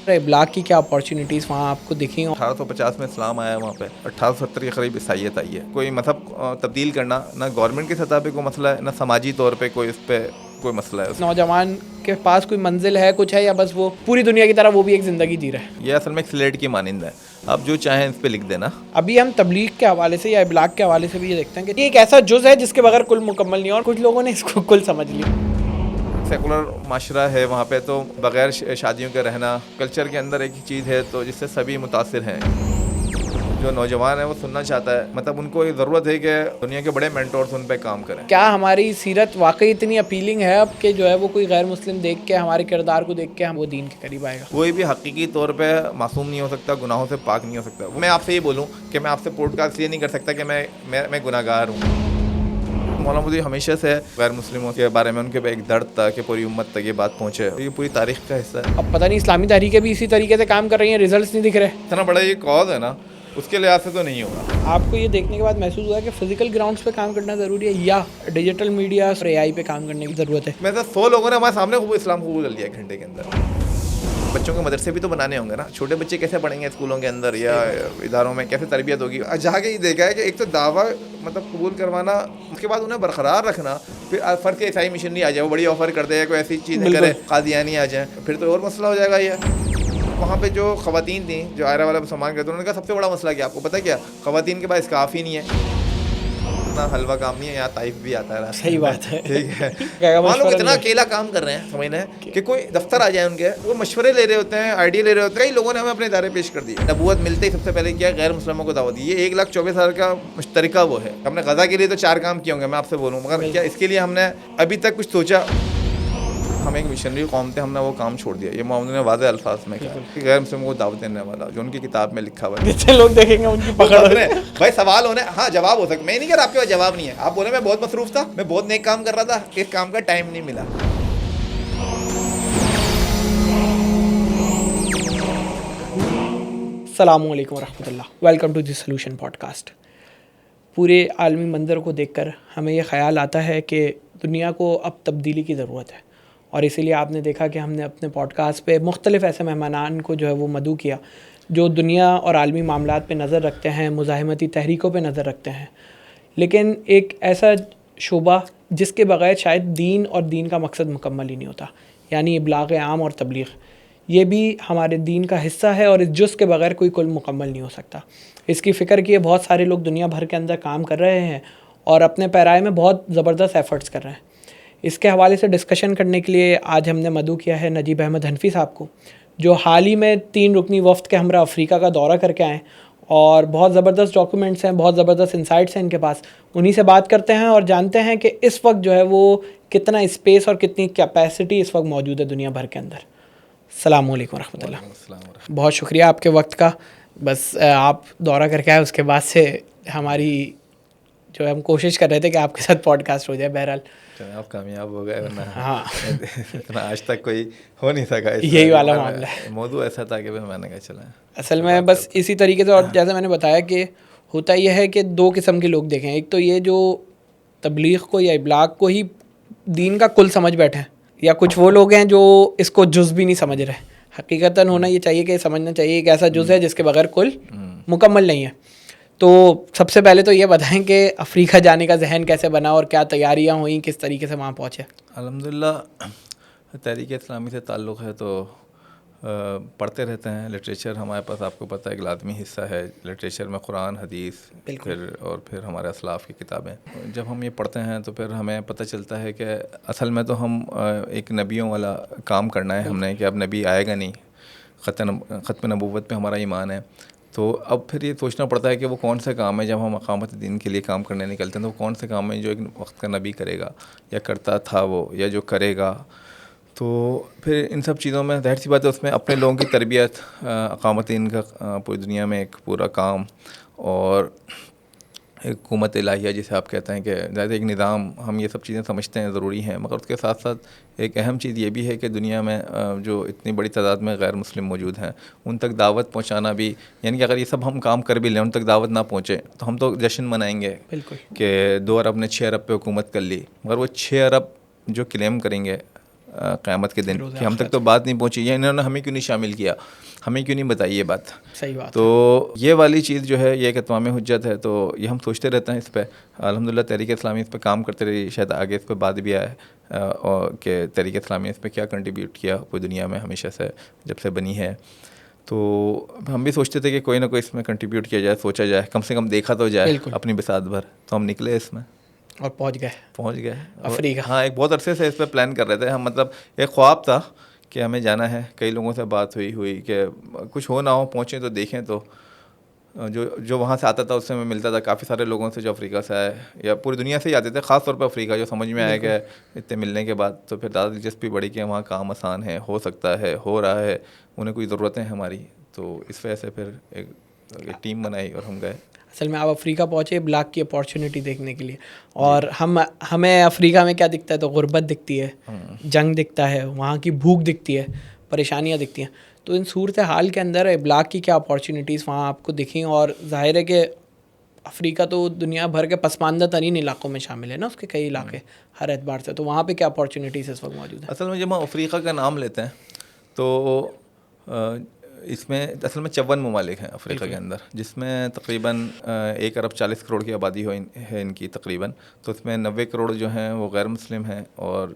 ابلاغ کی کیا اپارچونیٹیز وہاں آپ کو دکھی ہوں؟ 1850 میں اسلام آیا وہاں پہ، 1870 کے قریب عیسائیت آئی ہے. کوئی مذہب تبدیل کرنا نہ گورنمنٹ کی سطح پہ کوئی مسئلہ ہے، نہ سماجی طور پہ کوئی اس پہ کوئی مسئلہ ہے. نوجوان کے پاس کوئی منزل ہے، کچھ ہے، یا بس وہ پوری دنیا کی طرح وہ بھی ایک زندگی جی رہا ہے؟ یہ اصل میں ایک سلیٹ کی مانند ہے، آپ جو چاہیں اس پہ لکھ دینا. ابھی ہم تبلیغ کے حوالے سے یا ابلاغ کے حوالے سے بھی یہ دیکھتے ہیں کہ یہ ایک ایسا جز ہے جس کے بغیر کل مکمل نہیں ہے، اور کچھ لوگوں نے اس کو کل سمجھ لیا. سیکولر معاشرہ ہے وہاں پہ، تو بغیر شادیوں کے رہنا کلچر کے اندر ایک چیز ہے تو جس سے سبھی متاثر ہیں. جو نوجوان ہے وہ سننا چاہتا ہے، مطلب ان کو یہ ضرورت ہے کہ دنیا کے بڑے مینٹورز ان پہ کام کریں. کیا ہماری سیرت واقعی اتنی اپیلنگ ہے اب کہ جو ہے وہ کوئی غیر مسلم دیکھ کے ہمارے کردار کو دیکھ کے ہم وہ دین کے قریب آئے گا؟ کوئی بھی حقیقی طور پہ معصوم نہیں ہو سکتا، گناہوں سے پاک نہیں ہو سکتا. میں آپ سے یہ بولوں کہ میں آپ سے پوڈ کاسٹ یہ نہیں کر سکتا کہ میں گناہ گار ہوں. مولانا مودودی ہمیشہ سے غیر مسلموں کے بارے میں ان کے ایک درد تھا کہ پوری امت تک یہ بات پہنچے. یہ پوری تاریخ کا حصہ ہے. اب پتہ نہیں اسلامی تحریکیں بھی اسی طریقے سے کام کر رہی ہیں، ریزلٹس نہیں دکھ رہے. اتنا بڑا یہ کاز ہے نا، اس کے لحاظ سے تو نہیں ہوگا. آپ کو یہ دیکھنے کے بعد محسوس ہوا کہ فزیکل گراؤنڈز پہ کام کرنا ضروری ہے یا ڈیجیٹل میڈیا اور اے آئی پہ کام کرنے کی ضرورت ہے؟ میں تو 100 لوگوں نے ہمارے سامنے اسلام قبول کر لیا ایک گھنٹے کے اندر. بچوں کے مدرسے بھی تو بنانے ہوں گے نا. چھوٹے بچے کیسے پڑھیں گے اسکولوں کے اندر یا اداروں میں، کیسے تربیت ہوگی؟ جہاں کے یہ دیکھا ہے کہ ایک تو دعویٰ مطلب قبول کروانا، اس کے بعد انہیں برقرار رکھنا. پھر فرض کے عیسائی مشنری آ جائے، وہ بڑی آفر کر دے، کوئی ایسی چیزیں کرے، قادیانی آ جائیں، پھر تو اور مسئلہ ہو جائے گا. یہ وہاں پہ جو خواتین تھیں جو آئرہ والا مسلمان کرتے، انہوں نے کہا سب سے بڑا مسئلہ کیا آپ کو پتہ کیا؟ خواتین کے پاس اسکارف ہی نہیں ہے. اتنا حلوہ کام نہیں ہے، یہاں طائف بھی آتا ہے. صحیح بات ہے. ٹھیک ہے. وہاں لوگ اتنا اکیلا کام کر رہے ہیں، سمجھ رہے ہیں کہ کوئی دفتر آ جائے ان کے، وہ مشورے لے رہے ہوتے ہیں، آئیڈیا لے رہے ہوتے ہیں. کئی لوگوں نے ہمیں اپنے ادارے پیش کر دیے. نبوت ملتے ہی سب سے پہلے کیا غیر مسلموں کو دعوت دی. یہ 1,24,000 کا مشترکہ وہ ہے. ہم نے غزہ کے لیے تو 4 کام کیے ہوں گے میں آپ سے بولوں، مگر کیا اس کے لیے ہم نے ابھی تک کچھ سوچا؟ ہم ایک مشنری قوم تھے، ہم نے وہ کام چھوڑ دیا. یہ محمد نے واضح الفاظ میں کہا کہ غیر مسلموں کو دعوت دینے والا جو ان کی کتاب میں لکھا ہوا ہے. جتنے لوگ دیکھیں گے ان کی پکڑ رہے ہیں. بھائی سوال ہونے، ہاں جواب ہو سکتا. میں نہیں کہہ رہا آپ کے پاس جواب نہیں ہے. آپ بولے میں بہت مصروف تھا، میں بہت نیک کام کر رہا تھا، ایک کام کا ٹائم نہیں ملا. السلام علیکم ورحمۃ اللہ. Welcome to the solution podcast. پورے عالمی منظر کو دیکھ کر ہمیں یہ خیال آتا ہے کہ دنیا کو اب تبدیلی کی ضرورت ہے، اور اسی لیے آپ نے دیکھا کہ ہم نے اپنے پوڈ کاسٹ پہ مختلف ایسے مہمانان کو جو ہے وہ مدعو کیا جو دنیا اور عالمی معاملات پہ نظر رکھتے ہیں، مزاحمتی تحریکوں پہ نظر رکھتے ہیں، لیکن ایک ایسا شعبہ جس کے بغیر شاید دین اور دین کا مقصد مکمل ہی نہیں ہوتا، یعنی ابلاغ عام اور تبلیغ. یہ بھی ہمارے دین کا حصہ ہے، اور اس جز کے بغیر کوئی کل مکمل نہیں ہو سکتا. اس کی فکر کیے بہت سارے لوگ دنیا بھر کے اندر کام کر رہے ہیں اور اپنے پیرائے میں بہت زبردست ایفرٹس کر رہے ہیں. اس کے حوالے سے ڈسکشن کرنے کے لیے آج ہم نے مدعو کیا ہے نجیب احمد حنفی صاحب کو، جو حال ہی میں 3 رکنی وفد کے ہمراہ افریقہ کا دورہ کر کے آئے، اور بہت زبردست ڈاکومنٹس ہیں، بہت زبردست انسائٹس ہیں ان کے پاس. انہی سے بات کرتے ہیں اور جانتے ہیں کہ اس وقت جو ہے وہ کتنا اسپیس اور کتنی کیپیسٹی اس وقت موجود ہے دنیا بھر کے اندر. السلام علیکم ورحمۃ اللہ. بہت شکریہ آپ کے وقت کا. بس آپ دورہ کر کے آئے، اس کے بعد سے ہماری جو ہے ہم کوشش کر رہے تھے کہ آپ کے ساتھ پوڈ کاسٹ ہو جائے. بہرحال آپ کامیاب ہو گئے، ورنہ ہاں اتنا آج تک کوئی ہو نہیں سکا. یہی والا معاملہ ہے. موضوع ایسا تھا کہ میں نے کہا چلا اصل میں بس اسی طریقے سے، اور جیسے میں نے بتایا کہ ہوتا یہ ہے کہ 2 قسم کے لوگ دیکھیں. ایک تو یہ جو تبلیغ کو یا ابلاغ کو ہی دین کا کل سمجھ بیٹھے ہیں، یا کچھ وہ لوگ ہیں جو اس کو جز بھی نہیں سمجھ رہے. حقیقتاً ہونا یہ چاہیے کہ سمجھنا چاہیے ایک ایسا جز ہے جس کے بغیر کل مکمل نہیں ہے. تو سب سے پہلے تو یہ بتائیں کہ افریقہ جانے کا ذہن کیسے بنا اور کیا تیاریاں ہوئیں، کس طریقے سے وہاں پہنچے؟ الحمدللہ تحریک اسلامی سے تعلق ہے تو پڑھتے رہتے ہیں. لٹریچر ہمارے پاس آپ کو پتہ ہے ایک لازمی حصہ ہے. لٹریچر میں قرآن، حدیث، پھر ہمارے اسلاف کی کتابیں. جب ہم یہ پڑھتے ہیں تو پھر ہمیں پتہ چلتا ہے کہ اصل میں تو ہم ایک نبیوں والا کام کرنا ہے ہم نے، کہ اب نبی آئے گا نہیں. ختم نبوت پہ ہمارا ایمان ہے. تو اب پھر یہ سوچنا پڑتا ہے کہ وہ کون سے کام ہے، جب ہم اقامت دین کے لیے کام کرنے نکلتے ہیں تو وہ کون سے کام ہیں جو ایک وقت کا نبی کرے گا یا کرتا تھا وہ، یا جو کرے گا. تو پھر ان سب چیزوں میں ظاہر سی بات ہے اس میں اپنے لوگوں کی تربیت، اقامت دین کا پوری دنیا میں ایک پورا کام، اور ایک حکومت الہیہ جسے آپ کہتے ہیں کہ ظاہر ایک نظام. ہم یہ سب چیزیں سمجھتے ہیں ضروری ہیں، مگر اس کے ساتھ ساتھ ایک اہم چیز یہ بھی ہے کہ دنیا میں جو اتنی بڑی تعداد میں غیر مسلم موجود ہیں ان تک دعوت پہنچانا بھی، یعنی کہ اگر یہ سب ہم کام کر بھی لیں ان تک دعوت نہ پہنچے تو ہم تو جشن منائیں گے بالکل کہ 2 ارب نے 6 ارب پہ حکومت کر لی، مگر وہ 6 ارب جو کلیم کریں گے قیامت کے دن کہ ہم تک تو بات نہیں پہنچی، یا انہوں نے ہمیں کیوں نہیں شامل کیا، ہمیں کیوں نہیں بتائی یہ بات. صحیح بات. تو یہ والی چیز جو ہے یہ ایک اتمام حجت ہے. تو یہ ہم سوچتے رہتے ہیں اس پہ. الحمدللہ تحریک اسلامی اس پہ کام کرتے رہی، شاید آگے اس پہ بعد بھی آئے کہ تحریک اسلامی اس پہ کیا کنٹریبیوٹ کیا پوری دنیا میں ہمیشہ سے جب سے بنی ہے. تو ہم بھی سوچتے تھے کہ کوئی نہ کوئی اس میں کنٹریبیوٹ کیا جائے، سوچا جائے، کم سے کم دیکھا تو جائے اپنی بساط بھر. تو ہم نکلے اس میں اور پہنچ گئے افریقہ. ہاں ایک بہت عرصے سے اس پہ پلان کر رہے تھے ہم، مطلب ایک خواب تھا کہ ہمیں جانا ہے. کئی لوگوں سے بات ہوئی کہ کچھ ہو نہ ہو پہنچیں تو دیکھیں. تو جو وہاں سے آتا تھا اس سے میں ملتا تھا کافی سارے لوگوں سے جو افریقہ سے آئے یا پوری دنیا سے ہی آتے تھے، خاص طور پہ افریقہ. جو سمجھ میں آیا کہ اتنے ملنے کے بعد تو پھر زیادہ دلچسپی بڑھی کہ وہاں کام آسان ہے، ہو سکتا ہے، ہو رہا ہے، انہیں کوئی ضرورتیں ہیں ہماری. تو اس وجہ سے پھر ایک ٹیم بنائی اور ہم گئے. اصل میں آپ افریقہ پہنچے بلاک کی اپارچونیٹی دیکھنے کے لیے، اور ہمیں افریقہ میں کیا دکھتا ہے؟ تو غربت دکھتی ہے، جنگ دکھتا ہے، وہاں کی بھوک دکھتی ہے، پریشانیاں دکھتی ہیں. تو ان صورت حال کے اندر بلاک کی کیا اپارچونیٹیز وہاں آپ کو دکھیں؟ اور ظاہر ہے کہ افریقہ تو دنیا بھر کے پسماندہ ترین علاقوں میں شامل ہے نا، اس کے کئی علاقے ہر اعتبار سے. تو وہاں پہ کیا اپارچونیٹیز اس وقت موجود ہیں؟ اصل میں جب ہم افریقہ کا نام لیتے ہیں تو اس میں اصل میں 54 ممالک ہیں افریقہ کے اندر، جس میں تقریباً 1 ارب 40 کروڑ کی آبادی ہے ان کی تقریباً. تو اس میں 90 کروڑ جو ہیں وہ غیر مسلم ہیں اور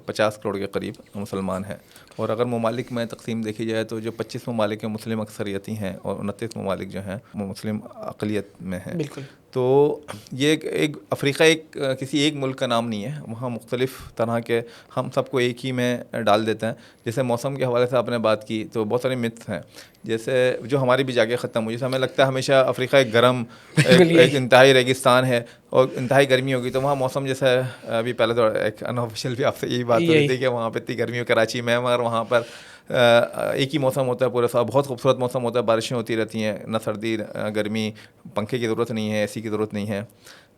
50 کروڑ کے قریب مسلمان ہیں. اور اگر ممالک میں تقسیم دیکھی جائے تو جو 25 ممالک ہیں مسلم اکثریتی ہیں اور 29 ممالک جو ہیں وہ مسلم اقلیت میں ہیں. بالکل. تو یہ ایک افریقہ کسی ایک ملک کا نام نہیں ہے، وہاں مختلف طرح کے ہم سب کو ایک ہی میں ڈال دیتے ہیں. جیسے موسم کے حوالے سے آپ نے بات کی تو بہت سارے متس ہیں جیسے جو ہماری بھی جا کے ختم ہوئی. جیسے ہمیں لگتا ہے ہمیشہ افریقہ ایک گرم ایک انتہائی ریگستان ہے اور انتہائی گرمی ہوگی. تو وہاں موسم جیسے ابھی پہلے تو ایک انآفیشیل بھی آپ سے یہی بات ہو رہی تھی کہ وہاں پہ اتنی گرمی ہو کراچی میں، مگر وہاں پر ایک ہی موسم ہوتا ہے پورے سال، بہت خوبصورت موسم ہوتا ہے، بارشیں ہوتی رہتی ہیں، نہ سردی گرمی، پنکھے کی ضرورت نہیں ہے، اے سی کی ضرورت نہیں ہے.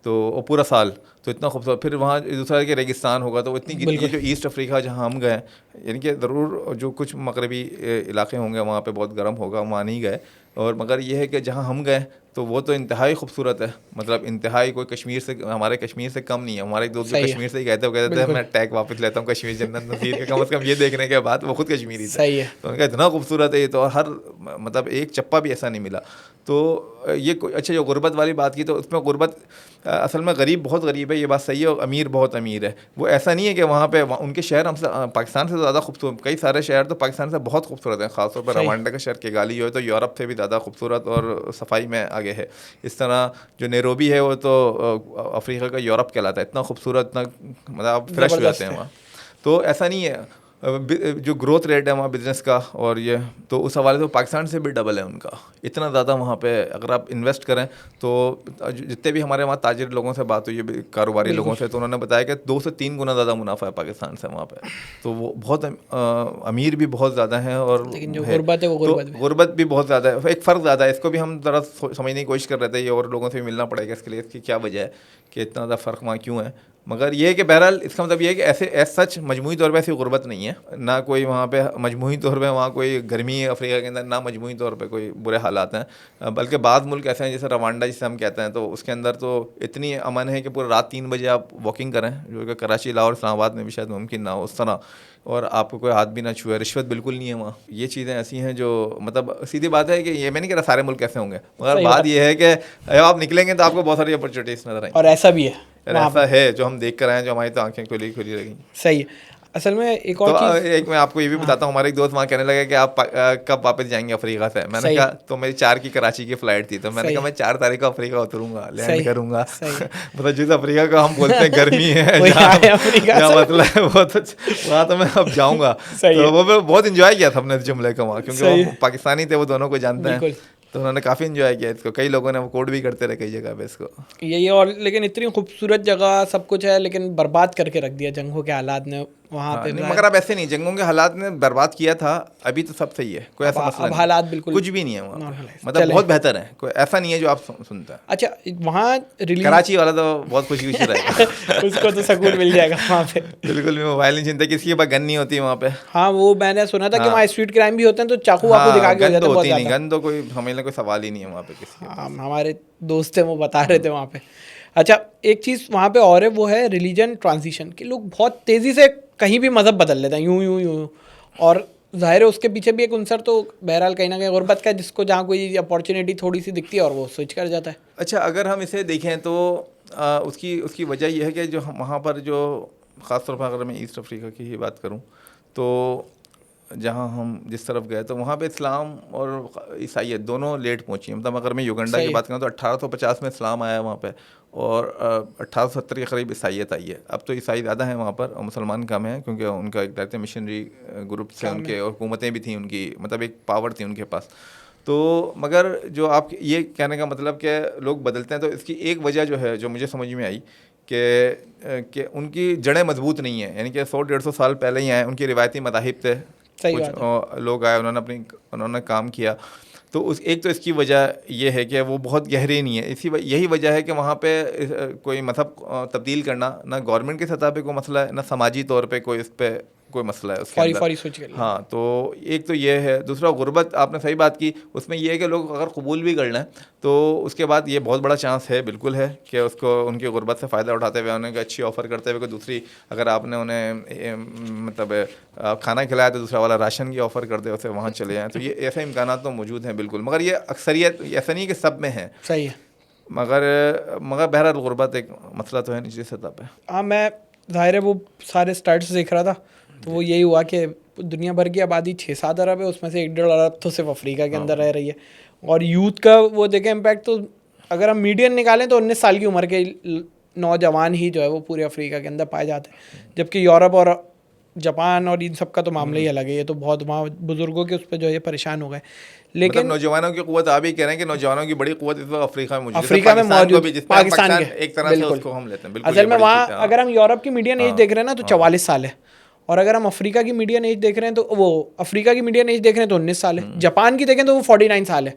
تو پورا سال تو اتنا خوبصورت. پھر وہاں دوسرا کہ ریگستان ہوگا تو اتنی یہ جو ایسٹ افریقہ جہاں ہم گئے، یعنی کہ ضرور جو کچھ مغربی علاقے ہوں گے وہاں پہ بہت گرم ہوگا، وہاں نہیں گئے. اور مگر یہ ہے کہ جہاں ہم گئے تو وہ تو انتہائی خوبصورت ہے، مطلب انتہائی کوئی کشمیر سے، ہمارے کشمیر سے کم نہیں ہے. ہمارے ایک دوست جو کشمیر سے ہی گئے تھے وہ کہتے تھے میں ٹیگ واپس لیتا ہوں کشمیر جنت نظیر کے، کم از کم یہ دیکھنے کے بعد. وہ خود کشمیری تھے. تو ان کا اتنا خوبصورت ہے یہ تو، ہر مطلب ایک چپا بھی ایسا نہیں ملا. تو یہ اچھا جو غربت والی بات کی تو اس میں غربت اصل میں غریب بہت غریب ہے، یہ بات صحیح ہے، اور امیر بہت امیر ہے. وہ ایسا نہیں ہے کہ وہاں پہ ان کے شہر ہم سے پاکستان سے زیادہ خوبصورت، کئی سارے شہر تو پاکستان سے بہت خوبصورت ہیں. خاص طور پر روانڈا کا شہر کیگالی جو ہے تو یورپ سے بھی زیادہ خوبصورت اور صفائی میں آگے ہے. اس طرح جو نیروبی ہے وہ تو افریقہ کا یورپ کہلاتا ہے، اتنا خوبصورت، اتنا مطلب فریش ہو جاتے ہیں وہاں. تو ایسا نہیں ہے. جو گروتھ ریٹ ہے وہاں بزنس کا اور یہ تو اس حوالے سے پاکستان سے بھی ڈبل ہے ان کا. اتنا زیادہ وہاں پہ اگر آپ انویسٹ کریں تو جتنے بھی ہمارے وہاں تاجر لوگوں سے بات ہوئی ہے، کاروباری لوگوں سے، تو انہوں نے بتایا کہ 2 سے 3 گنا زیادہ منافع ہے پاکستان سے وہاں پہ. تو وہ بہت امیر بھی بہت زیادہ ہیں، اور لیکن جو غربت ہے وہ غربت بھی بہت زیادہ ہے. ایک فرق زیادہ ہے، اس کو بھی ہم ذرا سمجھنے کی کوشش کر رہے تھے، یہ اور لوگوں سے بھی ملنا پڑے گا اس کے لیے، اس کی کیا وجہ ہے کہ اتنا زیادہ فرق وہاں کیوں ہے. مگر یہ ہے کہ بہرحال اس کا مطلب یہ ہے کہ ایسے سچ مجموعی طور پہ ایسی غربت نہیں ہے، نہ کوئی وہاں پہ مجموعی طور پہ وہاں کوئی گرمی ہے افریقہ کے اندر، نہ مجموعی طور پہ کوئی برے حالات ہیں. بلکہ بعض ملک ایسے ہیں جیسے روانڈا جسے ہم کہتے ہیں، تو اس کے اندر تو اتنی امن ہے کہ پورے رات 3 بجے آپ واکنگ کریں، جو کہ کراچی، لاہور، اسلام آباد میں بھی شاید ممکن نہ ہو اس طرح، اور آپ کو کوئی ہاتھ بھی نہ چھوئے. رشوت بالکل نہیں ہے وہاں. یہ چیزیں ایسی ہیں جو مطلب سیدھی بات ہے کہ یہ میں نہیں کہہ رہا سارے ملک ایسے ہوں گے، مگر بات یہ ہے کہ جب آپ نکلیں گے تو آپ کو بہت ساری اپرچونیٹیز نظر آئیں. اور ایسا بھی ہے، ایسا ہے جو ہم دیکھ کر آئے ہیں، جو ہماری تو آنکھیں کھلی رہیں. صحیح ہے. اصل میں ایک اور چیز ایک میں آپ کو یہ بھی بتاتا ہوں، ہمارے ایک دوست وہاں کہنے لگے کہ آپ کب واپس جائیں گے افریقہ سے. میں نے کہا تو میری 4 کی کراچی کی فلائٹ تھی، تو میں نے کہا میں 4 تاریخ کو افریقہ اتروں گا، لینڈ کروں گا. مطلب جس افریقہ کو ہم بولتے ہیں گرمی ہے مطلب وہاں تو میں اب جاؤں گا. تو وہ بہت انجوائے کیا تھا ہم نے اس جملے کا وہاں، کیونکہ وہ پاکستانی تھے، وہ دونوں کو جانتے ہیں، تو انہوں نے کافی انجوائے کیا اس کو. کئی لوگوں نے وہ کوڈ بھی کرتے رہے کئی جگہ پہ اس کو. یہی اور لیکن اتنی خوبصورت جگہ سب کچھ ہے، لیکن برباد کر کے رکھ دیا جنگوں کے حالات نے وہاں پہ. مگر اب ایسے نہیں، جنگوں کے حالات نے برباد کیا تھا، ابھی تو سب صحیح ہے، کوئی ایسا مسئلہ نہیں. حالات بالکل کچھ بھی نہیں ہے وہاں، مطلب بہت بہتر ہے، کوئی ایسا نہیں ہے جو آپ سنتے ہیں. اچھا وہاں کراچی والا تو بہت خوشی رہے گا، اس کو تو سکون مل جائے گا وہاں پہ. بالکل بھی موبائل نہیں چھینتے، کسی کے پاس گن نہیں ہوتی وہاں پہ. ہاں وہ میں نے سنا تھا کہ وہاں اسٹریٹ کرائم بھی ہوتے ہیں، تو چاقو آپ کو دکھا کے ہو جاتا ہے. ہوتی نہیں گن تو کوئی ہمیں کوئی سوال ہی نہیں ہے وہاں پہ کسی. ہمارے دوست ہیں وہ بتا رہے تھے وہاں پہ. اچھا ایک چیز وہاں پہ اور ہے، وہ ہے ریلیجن ٹرانزیشن، کہ لوگ بہت تیزی سے کہیں بھی مذہب بدل لیتے ہیں یوں. اور ظاہر ہے اس کے پیچھے بھی ایک عنصر تو بہرحال کہیں نہ کہیں غربت کا ہے, جس کو جہاں کوئی اپارچونیٹی تھوڑی سی دکھتی ہے اور وہ سوئچ کر جاتا ہے. اچھا, اگر ہم اسے دیکھیں تو اس کی وجہ یہ ہے کہ جو وہاں پر جو خاص طور پر اگر میں ایسٹ افریقہ کی ہی بات کروں تو جہاں ہم جس طرف گئے تو وہاں پہ اسلام اور عیسائیت دونوں لیٹ پہنچی ہیں. مطلب اگر میں یوگنڈا کی بات کروں تو 1850 میں اسلام آیا وہاں پہ, اور 1870 کے قریب عیسائیت آئی ہے. اب تو عیسائی زیادہ ہیں وہاں پر اور مسلمان کم ہیں, کیونکہ ان کا ایک طرح مشنری گروپ تھے ان کے, اور حکومتیں بھی تھیں ان کی, مطلب ایک پاور تھی ان کے پاس. تو مگر جو آپ یہ کہنے کا مطلب کہ لوگ بدلتے ہیں, تو اس کی ایک وجہ جو ہے جو مجھے سمجھ میں آئی کہ ان کی جڑیں مضبوط نہیں ہیں. یعنی کہ 100-150 سال پہلے ہی آئے, ان کے روایتی مذاہب تھے, کچھ لوگ آئے انہوں نے کام کیا. تو ایک تو اس کی وجہ یہ ہے کہ وہ بہت گہری نہیں ہے. یہی وجہ ہے کہ وہاں پہ کوئی مذہب تبدیل کرنا نہ گورنمنٹ کی سطح پہ کوئی مسئلہ ہے, نہ سماجی طور پہ کوئی اس پہ کوئی مسئلہ ہے اس کے اندر. ہاں, تو ایک تو یہ ہے. دوسرا غربت, آپ نے صحیح بات کی, اس میں یہ ہے کہ لوگ اگر قبول بھی کر لیں تو اس کے بعد یہ بہت بڑا چانس ہے, بالکل ہے, کہ اس کو ان کی غربت سے فائدہ اٹھاتے ہوئے انہیں اچھی آفر کرتے ہوئے کوئی دوسری, اگر آپ نے انہیں مطلب کھانا کھلایا تو دوسرا والا راشن کی آفر کر دے, اسے وہاں چلے جائیں. تو یہ ایسے امکانات تو موجود ہیں بالکل, مگر یہ اکثریت ایسا نہیں کہ سب میں ہے. صحیح ہے. مگر بہرحال غربت ایک مسئلہ تو ہے نچلی سطح پہ. ہاں, میں ظاہر ہے وہ سارے اسٹیٹس دیکھ رہا تھا تو وہ یہی ہوا کہ دنیا بھر کی آبادی 6-7 ارب ہے, اس میں سے 1-1.5 ارب تو صرف افریقہ کے اندر رہ رہی ہے. اور یوتھ کا وہ دیکھیں امپیکٹ, تو اگر ہم میڈین نکالیں تو 19 سال کی عمر کے نوجوان ہی جو ہے وہ پورے افریقہ کے اندر پائے جاتے ہیں, جبکہ یورپ اور جاپان اور ان سب کا تو معاملہ ہی الگ ہے. یہ تو بہت وہاں بزرگوں کے اس پہ جو ہے پریشان ہو گئے. لیکن نوجوانوں کی قوت, آپ ہی کہہ رہے ہیں کہ نوجوانوں کی بڑی قوت اس وقت افریقہ میں موجود ہے. افریقہ میں موجود, پاکستان کے ایک طرح سے اس کو ہم لیتے ہیں. اصل میں وہاں اگر ہم یورپ کی میڈین ایج دیکھ رہے ہیں نا تو 44 سال ہے, اور اگر ہم افریقہ کی میڈین ایج دیکھ رہے ہیں تو وہ افریقہ کی میڈین ایج دیکھ رہے ہیں تو 19 سال ہے. جاپان کی دیکھیں تو وہ 49 سال ہے.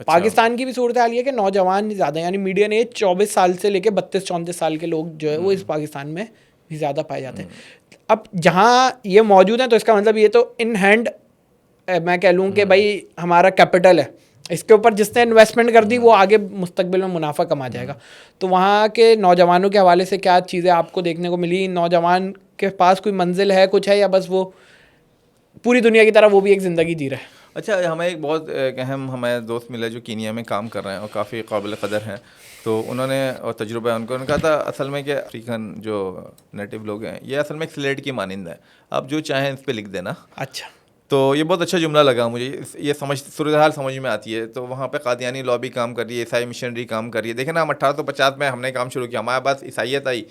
پاکستان کی بھی صورتحال یہ ہے کہ نوجوان زیادہ ہیں, یعنی میڈین ایج 24 سال سے لے کے 32-34 سال کے لوگ جو ہے وہ اس پاکستان میں بھی زیادہ پائے جاتے ہیں. اب جہاں یہ موجود ہیں تو اس کا مطلب یہ تو ان ہینڈ میں کہہ لوں کہ بھائی ہمارا کیپٹل ہے, اس کے اوپر جس نے انویسٹمنٹ کر دی وہ آگے مستقبل میں منافع کما جائے گا. تو وہاں کے نوجوانوں کے حوالے سے کیا چیزیں آپ کو دیکھنے کو ملی؟ نوجوان کے پاس کوئی منزل ہے, کچھ ہے, یا بس وہ پوری دنیا کی طرح وہ بھی ایک زندگی جی رہا ہے؟ اچھا, ہمیں ایک بہت اہم ہمارے دوست ملے جو کینیا میں کام کر رہے ہیں اور کافی قابل قدر ہیں. تو انہوں نے, اور تجربہ ان کو, انہوں نے کہا تھا اصل میں کہ افریقن جو نیٹو لوگ ہیں یہ اصل میں ایک سلیٹ کی مانند ہے, آپ جو چاہیں اس پہ لکھ دینا. اچھا, تو یہ بہت اچھا جملہ لگا مجھے, یہ صورتحال سمجھ میں آتی ہے. تو وہاں پہ قادیانی لابی کام کر رہی ہے, عیسائی مشنری کام کر رہی ہے. دیکھیں نا, ہم 1850 میں ہم نے کام شروع کیا, ہمارے پاس عیسائیت آئی,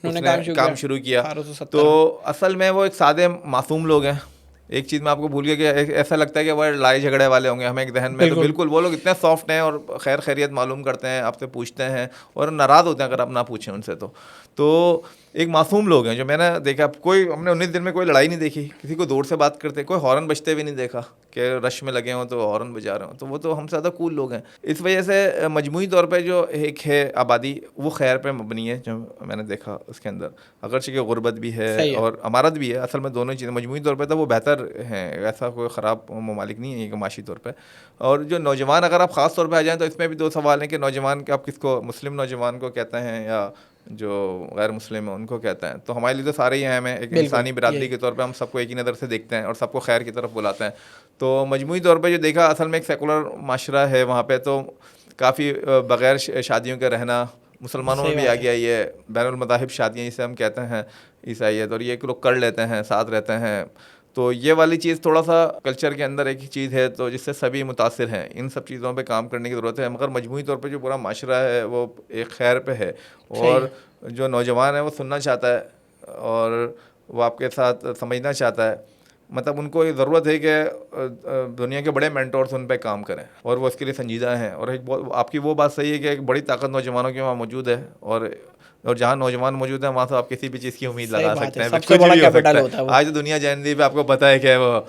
اس نے کام شروع کیا. تو اصل میں وہ ایک سادے معصوم لوگ ہیں. ایک چیز میں آپ کو بھول گیا کہ ایسا لگتا ہے کہ وہ لڑائی جھگڑے والے ہوں گے ہمیں ایک ذہن میں, تو بالکل وہ لوگ اتنے سافٹ ہیں اور خیر خیریت معلوم کرتے ہیں, آپ سے پوچھتے ہیں اور ناراض ہوتے ہیں اگر آپ نہ پوچھیں ان سے. تو ایک معصوم لوگ ہیں جو میں نے دیکھا. ہم نے 19 دن میں کوئی لڑائی نہیں دیکھی, کسی کو دور سے بات کرتے, کوئی ہارن بجتے بھی نہیں دیکھا کہ رش میں لگے ہوں تو ہارن بجا رہے ہوں. تو وہ تو ہم سے زیادہ کول لوگ ہیں. اس وجہ سے مجموعی طور پہ جو ایک ہے آبادی وہ خیر پہ مبنی ہے جو میں نے دیکھا اس کے اندر, اگرچہ کہ غربت بھی ہے اور امارت بھی ہے. اصل میں دونوں چیزیں مجموعی طور پہ تو وہ بہتر ہیں, ایسا کوئی خراب ممالک نہیں ہے یہ معاشی طور پہ. اور جو نوجوان, اگر آپ خاص طور پہ آ جائیں تو اس میں بھی 2 سوال ہیں کہ نوجوان کہ آپ کس کو, مسلم نوجوان کو کہتے ہیں یا جو غیر مسلم ہیں ان کو کہتے ہیں. تو ہمارے لیے تو سارے ہی اہم ہیں. ایک انسانی برادری کے طور پہ ہم سب کو ایک ہی نظر سے دیکھتے ہیں اور سب کو خیر کی طرف بلاتے ہیں. تو مجموعی طور پہ جو دیکھا, اصل میں ایک سیکولر معاشرہ ہے وہاں پہ, تو کافی بغیر شادیوں کے رہنا مسلمانوں میں بھی آ گیا. یہ بین المذاہب شادیاں جسے ہم کہتے ہیں عیسائیت, اور یہ لوگ کر لیتے ہیں, ساتھ رہتے ہیں. تو یہ والی چیز تھوڑا سا کلچر کے اندر ایک چیز ہے تو جس سے سبھی متاثر ہیں. ان سب چیزوں پہ کام کرنے کی ضرورت ہے, مگر مجموعی طور پہ جو پورا معاشرہ ہے وہ ایک خیر پہ ہے. اور جو نوجوان ہے وہ سننا چاہتا ہے اور وہ آپ کے ساتھ سمجھنا چاہتا ہے. مطلب ان کو یہ ضرورت ہے کہ دنیا کے بڑے مینٹورس ان پہ کام کریں اور وہ اس کے لیے سنجیدہ ہیں. اور ایک آپ کی وہ بات صحیح ہے کہ ایک بڑی طاقت نوجوانوں کے وہاں موجود ہے, اور جہاں نوجوان موجود ہیں وہاں تو آپ کسی بھی چیز کی امید لگا سکتے ہیں. کچھ بھی ہو سکتا ہے. آج تو دنیا جینزی پہ آپ کو پتہ ہے کہ وہ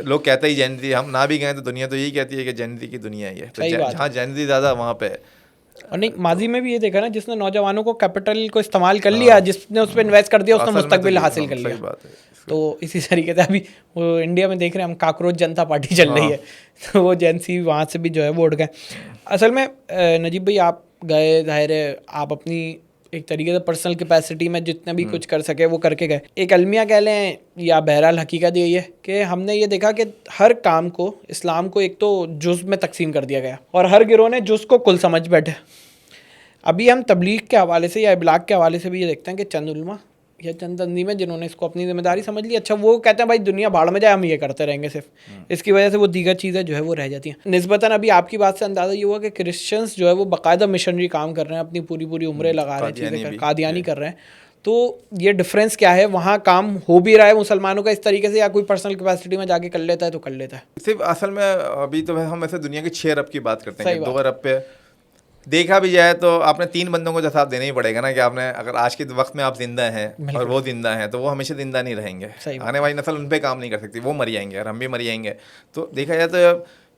لوگ کہتے ہی جینزی, ہم نہ بھی گئے تو دنیا تو یہی کہتی ہے کہ جینزی کی دنیا ہی ہے. جہاں جینزی زیادہ وہاں پہ. اور نہیں, ماضی میں بھی یہ دیکھا نا, جس نے نوجوانوں کو کیپٹل کو استعمال کر لیا, جس نے اس پہ انویسٹ کر دیا, اس نے مستقبل حاصل کر لیا. تو اسی طریقے سے ابھی وہ انڈیا میں دیکھ رہے ہیں ہم, کاکروچ جنتا پارٹی چل رہی ہے, تو وہ جینسی وہاں سے بھی جو ہے وہ اٹھ گئے. اصل میں نجیب بھائی آپ گئے, ظاہر ہے آپ اپنی ایک طریقے سے پرسنل کیپیسٹی میں جتنا بھی کچھ کر سکے وہ کر کے گئے. ایک المیہ کہہ لیں یا بہرحال حقیقت یہی ہے کہ ہم نے یہ دیکھا کہ ہر کام کو اسلام کو ایک تو جز میں تقسیم کر دیا گیا اور ہر گروہ نے جز کو کل سمجھ بیٹھے. ابھی ہم تبلیغ کے حوالے سے یا ابلاغ کے حوالے سے بھی یہ دیکھتے ہیں کہ چند علماء یا چند تنظیمیں جنہوں نے اس کو اپنی ذمہ داری سمجھ لی, اچھا وہ کہتے ہیں بھائی دنیا بھاڑ میں جائے, ہم یہ کرتے رہیں گے صرف. اس کی وجہ سے وہ دیگر چیزیں جو ہے وہ رہ جاتی ہیں. نسبتاً ابھی آپ کی بات سے اندازہ یہ ہوا کہ کرسچنس جو ہے وہ باقاعدہ مشنری کام کر رہے ہیں, اپنی پوری عمریں لگا رہے ہیں, چیزیں قادیانی کر رہے ہیں. تو یہ ڈفرینس کیا ہے, وہاں کام ہو بھی رہا ہے مسلمانوں کا اس طریقے سے, یا کوئی پرسنل کیپیسٹی میں جا کے کر لیتا ہے تو کر لیتا ہے. صرف اصل میں ابھی تو ہم ایسے دنیا کے 6 ارب کی بات کرتے ہیں, 2 ارب پہ دیکھا بھی جائے تو آپ نے 3 بندوں کو جواب دینا ہی پڑے گا نا, کہ آپ نے اگر آج کے وقت میں آپ زندہ ہیں اور وہ زندہ ہیں تو وہ ہمیشہ زندہ نہیں رہیں گے, آنے والی نسل ان پہ کام نہیں کر سکتی, وہ مر جائیں گے اور ہم بھی مر جائیں گے. تو دیکھا جائے تو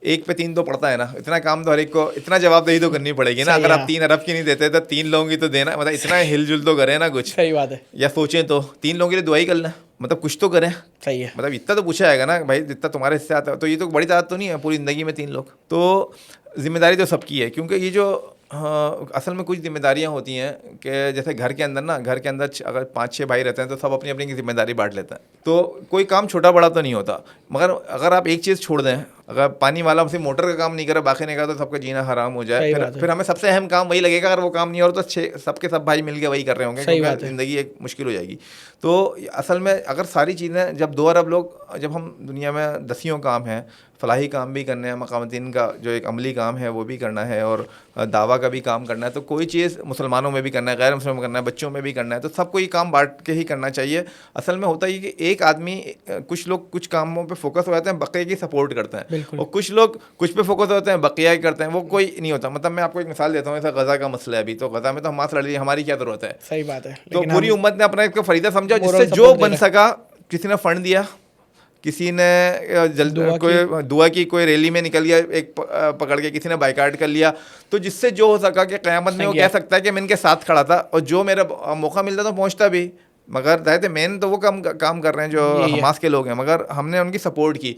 1 پہ 3 تو پڑتا ہے نا, اتنا کام تو ہر ایک کو اتنا جواب دہی تو کرنی پڑے گی نا. اگر آپ 3 ارب کی نہیں دیتے تو 3 لوگوں کی تو دینا, مطلب اتنا ہل جل تو کریں نا کچھ. صحیح بات ہے. یا سوچیں تو 3 لوگوں کے لیے دعائی کر لیں, مطلب کچھ تو کریں. صحیح ہے. مطلب اتنا تو پوچھا جائے گا نا بھائی, جتنا تمہارے حصے آتا ہے. تو یہ تو بڑی تعداد تو نہیں ہے پوری زندگی میں 3 لوگ. تو ذمہ داری تو سب کی ہے, کیونکہ یہ جو اصل میں کچھ ذمہ داریاں ہوتی ہیں کہ جیسے گھر کے اندر نا, گھر کے اندر اگر 5-6 بھائی رہتے ہیں تو سب اپنی اپنی ذمہ داری بانٹ لیتے ہیں. تو کوئی کام چھوٹا بڑا تو نہیں ہوتا, مگر اگر آپ ایک چیز چھوڑ دیں, اگر پانی والا صرف موٹر کا کام نہیں کرے, باقی نہیں کرا, تو سب کا جینا حرام ہو جائے. پھر ہمیں سب سے اہم کام وہی لگے گا. اگر وہ کام نہیں ہو رہا تو سب کے سب بھائی مل کے وہی کر رہے ہوں گے, کیونکہ زندگی ایک مشکل ہو جائے گی. تو اصل میں اگر ساری چیزیں, جب 2 ارب لوگ, جب ہم دنیا میں دسیوں کام ہیں, فلاحی کام بھی کرنے ہیں, مقام دین کا جو ایک عملی کام ہے وہ بھی کرنا ہے, اور دعویٰ کا بھی کام کرنا ہے, تو کوئی چیز مسلمانوں میں بھی کرنا ہے, غیر مسلموں میں کرنا ہے, بچوں میں بھی کرنا ہے, تو سب کو یہ کام بانٹ کے ہی کرنا چاہیے. اصل میں ہوتا یہ کہ ایک آدمی, کچھ لوگ کچھ کاموں پہ فوکس ہو جاتے ہیں, بقیہ کی سپورٹ کرتے ہیں, اور کچھ لوگ کچھ پہ فوکس ہوتے ہیں, بقیہ ہی کرتے ہیں, وہ کوئی نہیں ہوتا. مطلب میں آپ کو ایک مثال دیتا ہوں, ایسا غزہ کا مسئلہ ہے ابھی, تو غزہ میں تو حماس لڑ رہی ہے, ہماری کیا ضرورت ہے. صحیح بات ہے. تو پوری امت نے اپنا ایک فریضہ سمجھا, جس سے جو بن سکا, کسی نے فنڈ دیا, کسی نے کوئی دعا کی, کوئی ریلی میں نکل گیا ایک پکڑ کے, کسی نے بائیکاٹ کر لیا. تو جس سے جو ہو سکا کہ قیامت میں وہ کہہ سکتا ہے کہ میں ان کے ساتھ کھڑا تھا, اور جو میرا موقع ملتا تو پہنچتا بھی. مگر ظاہر ہے مین تو وہ کام کر رہے ہیں جو حماس کے لوگ ہیں, مگر ہم نے ان کی سپورٹ کی.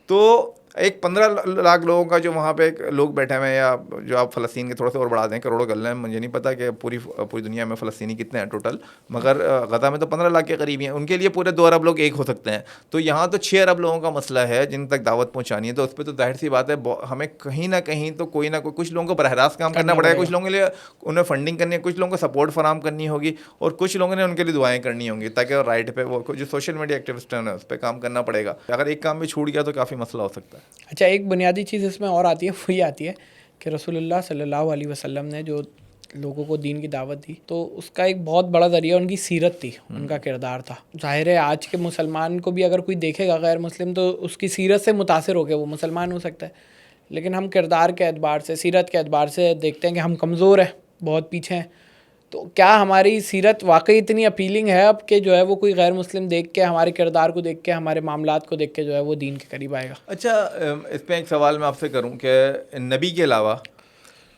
تو ایک 15 لاکھ لوگوں کا جو وہاں پہ لوگ بیٹھے ہوئے ہیں, یا جو آپ فلسطین کے تھوڑے سے اور بڑھا دیں, کروڑوں کر لیں, مجھے نہیں پتا کہ پوری دنیا میں فلسطینی کتنے ہیں ٹوٹل, مگر غزہ میں تو 15 لاکھ کے قریب ہیں. ان کے لیے پورے 2 ارب لوگ ایک ہو سکتے ہیں. تو یہاں تو 6 ارب لوگوں کا مسئلہ ہے جن تک دعوت پہنچانی ہے. تو اس پہ تو ظاہر سی بات ہے ہمیں کہیں نہ کہیں تو کوئی نہ کوئی, کچھ لوگوں کو براہ راست کام کرنا پڑے گا, کچھ لوگوں کے لیے انہیں فنڈنگ کرنی ہے, کچھ لوگوں کو سپورٹ فراہم کرنی ہوگی, اور کچھ لوگوں نے ان کے لیے دعائیں کرنی ہوں گی, تاکہ رائٹ پہ وہ جو سوشل میڈیا ایکٹیوسٹ ہیں اس پہ کام کرنا پڑے گا. اگر ایک کام بھی چھوٹ گیا تو کافی مسئلہ ہو سکتا ہے. اچھا, ایک بنیادی چیز اس میں اور آتی ہے, وہ یہ آتی ہے کہ رسول اللہ صلی اللہ علیہ وسلم نے جو لوگوں کو دین کی دعوت دی, تو اس کا ایک بہت بڑا ذریعہ ان کی سیرت تھی, ان کا کردار تھا. ظاہر ہے آج کے مسلمان کو بھی اگر کوئی دیکھے گا غیر مسلم, تو اس کی سیرت سے متاثر ہو کے وہ مسلمان ہو سکتا ہے. لیکن ہم کردار کے اعتبار سے, سیرت کے اعتبار سے دیکھتے ہیں کہ ہم کمزور ہیں, بہت پیچھے ہیں. تو کیا ہماری سیرت واقعی اتنی اپیلنگ ہے اب کہ جو ہے وہ کوئی غیر مسلم دیکھ کے, ہمارے کردار کو دیکھ کے, ہمارے معاملات کو دیکھ کے جو ہے وہ دین کے قریب آئے گا؟ اچھا, اس پہ ایک سوال میں آپ سے کروں کہ نبی کے علاوہ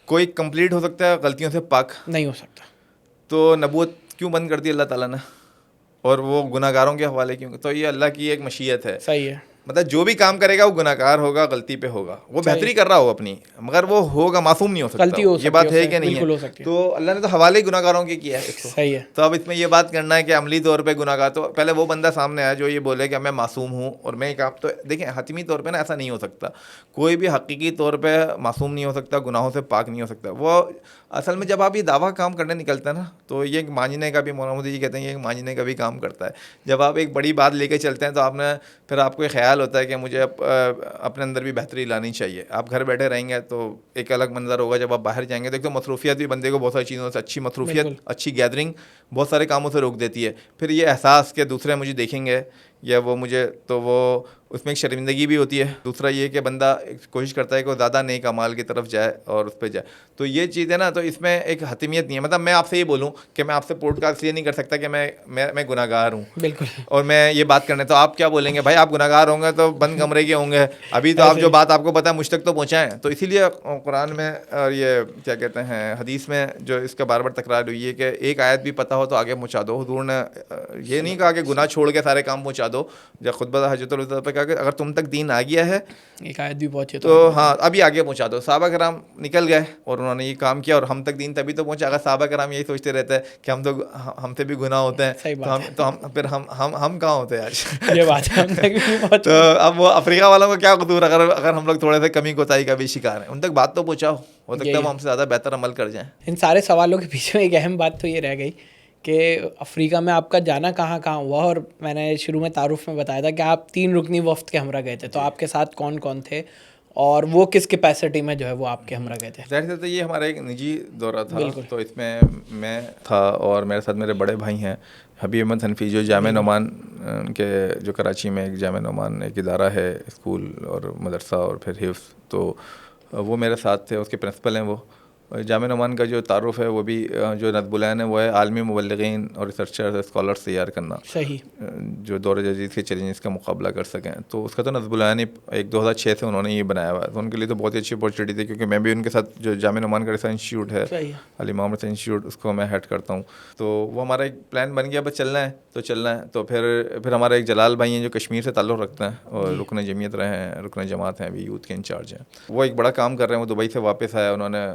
کوئی کمپلیٹ ہو سکتا ہے غلطیوں سے پاک؟ نہیں ہو سکتا. تو نبوت کیوں بند کر دی اللہ تعالیٰ نے, اور وہ گناہ گاروں کے حوالے کیوں؟ تو یہ اللہ کی ایک مشیت ہے. صحیح ہے. مطلب جو بھی کام کرے گا وہ گناہ گار ہوگا, غلطی پہ ہوگا, وہ بہتری کر رہا ہوگا اپنی, مگر وہ ہوگا, معصوم نہیں ہو سکتا. یہ بات ہے کہ نہیں ہے؟ تو اللہ نے تو حوالے گناہ گاروں کے کیا ہے اس کو. صحیح ہے. تو اب اس میں یہ بات کرنا ہے کہ عملی طور پہ گناہ گار, تو پہلے وہ بندہ سامنے آیا جو یہ بولے کہ میں معصوم ہوں اور میں ایک آپ, تو دیکھیں حتمی طور پہ نا ایسا نہیں ہو سکتا. کوئی بھی حقیقی طور پہ معصوم نہیں ہو سکتا, گناہوں سے پاک نہیں ہو سکتا. وہ اصل میں جب آپ یہ دعویٰ کام کرنے نکلتا ہے نا, تو یہ ایک مانجنے کا بھی, مولانا مودی جی کہتے ہیں یہ ایک مانجنے کا بھی کام کرتا ہے. جب آپ ایک بڑی بات لے کے چلتے ہیں تو آپ نے, پھر آپ کو ایک خیال ہوتا ہے کہ مجھے اپنے اندر بھی بہتری لانی چاہیے. آپ گھر بیٹھے رہیں گے تو ایک الگ منظر ہوگا, جب آپ باہر جائیں گے تو ایک تو مصروفیت بھی بندے کو بہت ساری چیزوں سے, اچھی مصروفیت, اچھی گیدرنگ بہت سارے کاموں سے روک دیتی ہے. پھر یہ احساس کہ دوسرے مجھے دیکھیں گے یا وہ مجھے, تو وہ اس میں ایک شرمندگی بھی ہوتی ہے. دوسرا یہ کہ بندہ کوشش کرتا ہے کہ وہ زیادہ نیک اعمال کی طرف جائے اور اس پہ جائے. تو یہ چیز ہے نا, تو اس میں ایک حتمیت نہیں ہے. مطلب میں آپ سے یہ بولوں کہ میں آپ سے پوڈ کاسٹ یہ نہیں کر سکتا کہ میں گناہ گار ہوں, بالکل, اور میں یہ بات کرنے, تو آپ کیا بولیں گے بھائی آپ گناہ گار ہوں گے تو بند کمرے کے ہوں گے, ابھی تو آپ جو بات آپ کو پتہ ہے مجھ تک تو پہنچائیں. تو اسی لیے قرآن میں اور یہ کیا کہتے ہیں حدیث میں جو اس کا بار بار تکرار ہوئی ہے کہ ایک آیت بھی پتہ ہو تو آگے پہنچا دو. حضور نے یہ نہیں کہا کہ گناہ چھوڑ کے سارے کام پہنچا دو. جب خطبہ حجۃ الوداع پہ کہا کہ اگر تم تک دین آ گیا ہے ایک آیت بھی پہنچے تو ہاں ابھی آگے پہنچا دو. صحابہ کرام نکل گئے اور انہوں نے یہ کام کیا, اور ہم تک دین تبھی تو پہنچا. اگر صحابہ کرام یہی سوچتے رہتے ہیں کہ ہم سے بھی گناہ ہوتے ہیں تو ہم کہاں ہوتے ہیں آج. یہ بات ہے. تو اب وہ افریقہ والوں کا کیا قصور اگر ہم لوگ تھوڑے سے کمی کوتاہی کا بھی شکار ہیں. ان تک بات تو پہنچاؤ, ہو سکتا ہے وہ ہم سے زیادہ بہتر عمل کر جائیں. ان سارے سوالوں کے پیچھے ایک اہم بات تو یہ رہ گئی کہ افریقہ میں آپ کا جانا کہاں ہوا, اور میں نے شروع میں تعارف میں بتایا تھا کہ آپ 3 رکنی وفد کے ہمراہ گئے تھے, تو آپ کے ساتھ کون کون تھے اور وہ کس کیپیسٹی میں جو ہے وہ آپ کے ہمراہ گئے تھے؟ ظاہر سے یہ ہمارا ایک نجی دورہ تھا, تو اس میں میں تھا اور میرے ساتھ میرے بڑے بھائی ہیں حبیب احمد حنفی, جو جامعہ نعمان کے جو کراچی میں ایک جامعہ نعمان ایک ادارہ ہے, اسکول اور مدرسہ اور پھر حفظ, تو وہ میرے ساتھ تھے. اس کے پرنسپل ہیں وہ. جامعہ نعمان کا جو تعارف ہے وہ بھی جو ندب العین ہے وہ ہے عالمی مبلغین اور ریسرچر اسکالرس تیار کرنا, صحیح, جو دور جدید کے چیلنجز کا مقابلہ کر سکیں. تو اس کا تو ندب العین ایک 2006 سے انہوں نے یہ بنایا ہوا ہے, تو ان کے لیے تو بہت ہی اچھی اپورچونیٹی تھی, کیونکہ میں بھی ان کے ساتھ جو جامعہ نعمان کا ریسرچ انسٹیٹیوٹ ہے الامام ریسرچ انسٹیٹیوٹ, اس کو میں ہیڈ کرتا ہوں. تو وہ ہمارا ایک پلان بن گیا, بس چلنا ہے. تو پھر ہمارا ایک جلال بھائی ہیں جو کشمیر سے تعلق رکھتے ہیں اور رکن جمعیت رہے ہیں, رکن جماعت ہیں, ابھی یوتھ کے انچارج ہیں. وہ ایک بڑا کام کر رہے ہیں. وہ دبئی سے واپس آیا, انہوں نے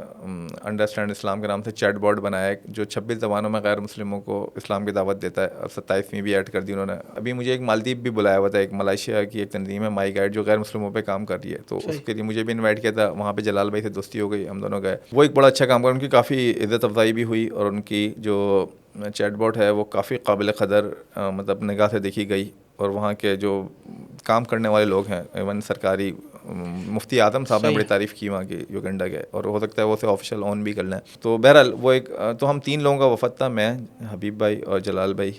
انڈرسٹینڈ اسلام کے نام سے چیٹ بورڈ بنایا جو 26 زبانوں میں غیر مسلموں کو اسلام کی دعوت دیتا ہے, اور 27ویں بھی ایڈ کر دی انہوں نے. ابھی مجھے ایک مالدیپ بھی بلایا ہوا تھا, ایک ملائیشیا کی ایک تنظیم ہے مائی گائیڈ جو غیر مسلموں پہ کام کر رہی ہے, تو اس کے لیے مجھے بھی انوائٹ کیا تھا. وہاں پہ جلال بھائی سے دوستی ہو گئی, ہم دونوں گئے. وہ ایک بڑا اچھا کام کر, ان کی کافی عزت افزائی بھی ہوئی, اور ان کی جو چیٹ بورڈ ہے وہ کافی قابل قدر مطلب نگاہ سے دیکھی گئی. اور وہاں کے جو کام کرنے والے لوگ ہیں, ایون سرکاری مفتی اعظم صاحب نے بڑی تعریف کی وہاں کی, یوگنڈا گئے, اور ہو سکتا ہے وہ اسے آفیشیل آن بھی کر لیں. تو بہرحال وہ ایک, تو ہم 3 لوگوں کا وفد تھا, میں, حبیب بھائی اور جلال بھائی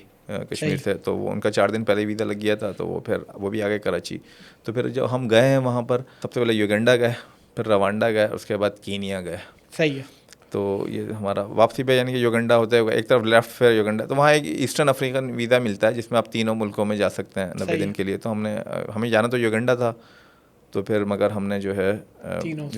کشمیر سے. تو وہ ان کا 4 دن پہلے ویزا لگ گیا تھا, تو وہ بھی آ گئے کراچی. تو پھر جب ہم گئے ہیں وہاں پر, سب سے پہلے یوگنڈا گئے, پھر روانڈا گئے, اس کے بعد کینیا گئے. صحیح ہے. تو یہ ہمارا واپسی پہ یعنی کہ یوگنڈا ہوتا ہے, ایک طرف لیفٹ پھر یوگنڈا. تو وہاں ایک ایسٹرن افریقن ویزا ملتا ہے جس میں آپ 3 ملکوں میں جا سکتے ہیں 90 دن کے لیے. تو ہمیں جانا تو یوگنڈا تھا, تو پھر مگر ہم نے جو ہے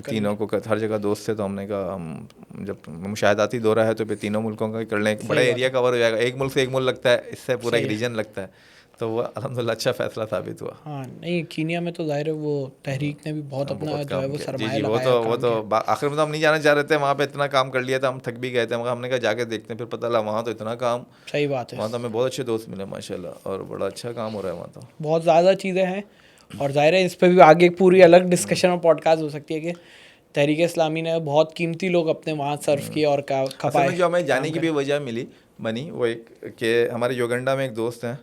تینوں کو ہر جگہ دوست تھے, تو ہم نے کہا ہم جب مشاہداتی دورہ ہے تو پھر 3 ملکوں کا کر لیں, بڑا ایریا کور ہو جائے گا. ایک ملک سے ایک ملک لگتا ہے, اس سے پورا ایک ریجن لگتا ہے. تو وہ الحمدللہ اچھا فیصلہ ثابت ہوا. ہاں نہیں, کینیا میں تو ظاہر ہے وہ تحریک نے بھی بہت اپنا جو ہے وہ سرمایہ جی, لگایا. وہ تو آخر میں تو ہم نہیں جانا چاہ رہے تھے, وہاں پہ اتنا کام کر لیا تھا, ہم تھک بھی گئے تھے, مگر ہم نے کہا جا کے دیکھتے ہیں. پھر پتہ لگا وہاں تو اتنا کام, صحیح بات ہے, وہاں تو ہمیں بہت اچھے دوست ملے ماشاء اللہ, اور بڑا اچھا کام ہو رہا ہے وہاں. تو بہت زیادہ چیزیں ہیں, اور ظاہر ہے اس پہ بھی آگے پوری الگ ڈسکشن اور پوڈ کاسٹ ہو سکتی ہے کہ تحریک اسلامی نے بہت قیمتی لوگ اپنے وہاں صرف کیے اور کھپائے. جو ہمیں جانے کی بھی وجہ بنی وہ ایک کہ ہمارے یوگنڈا میں ایک دوست ہیں,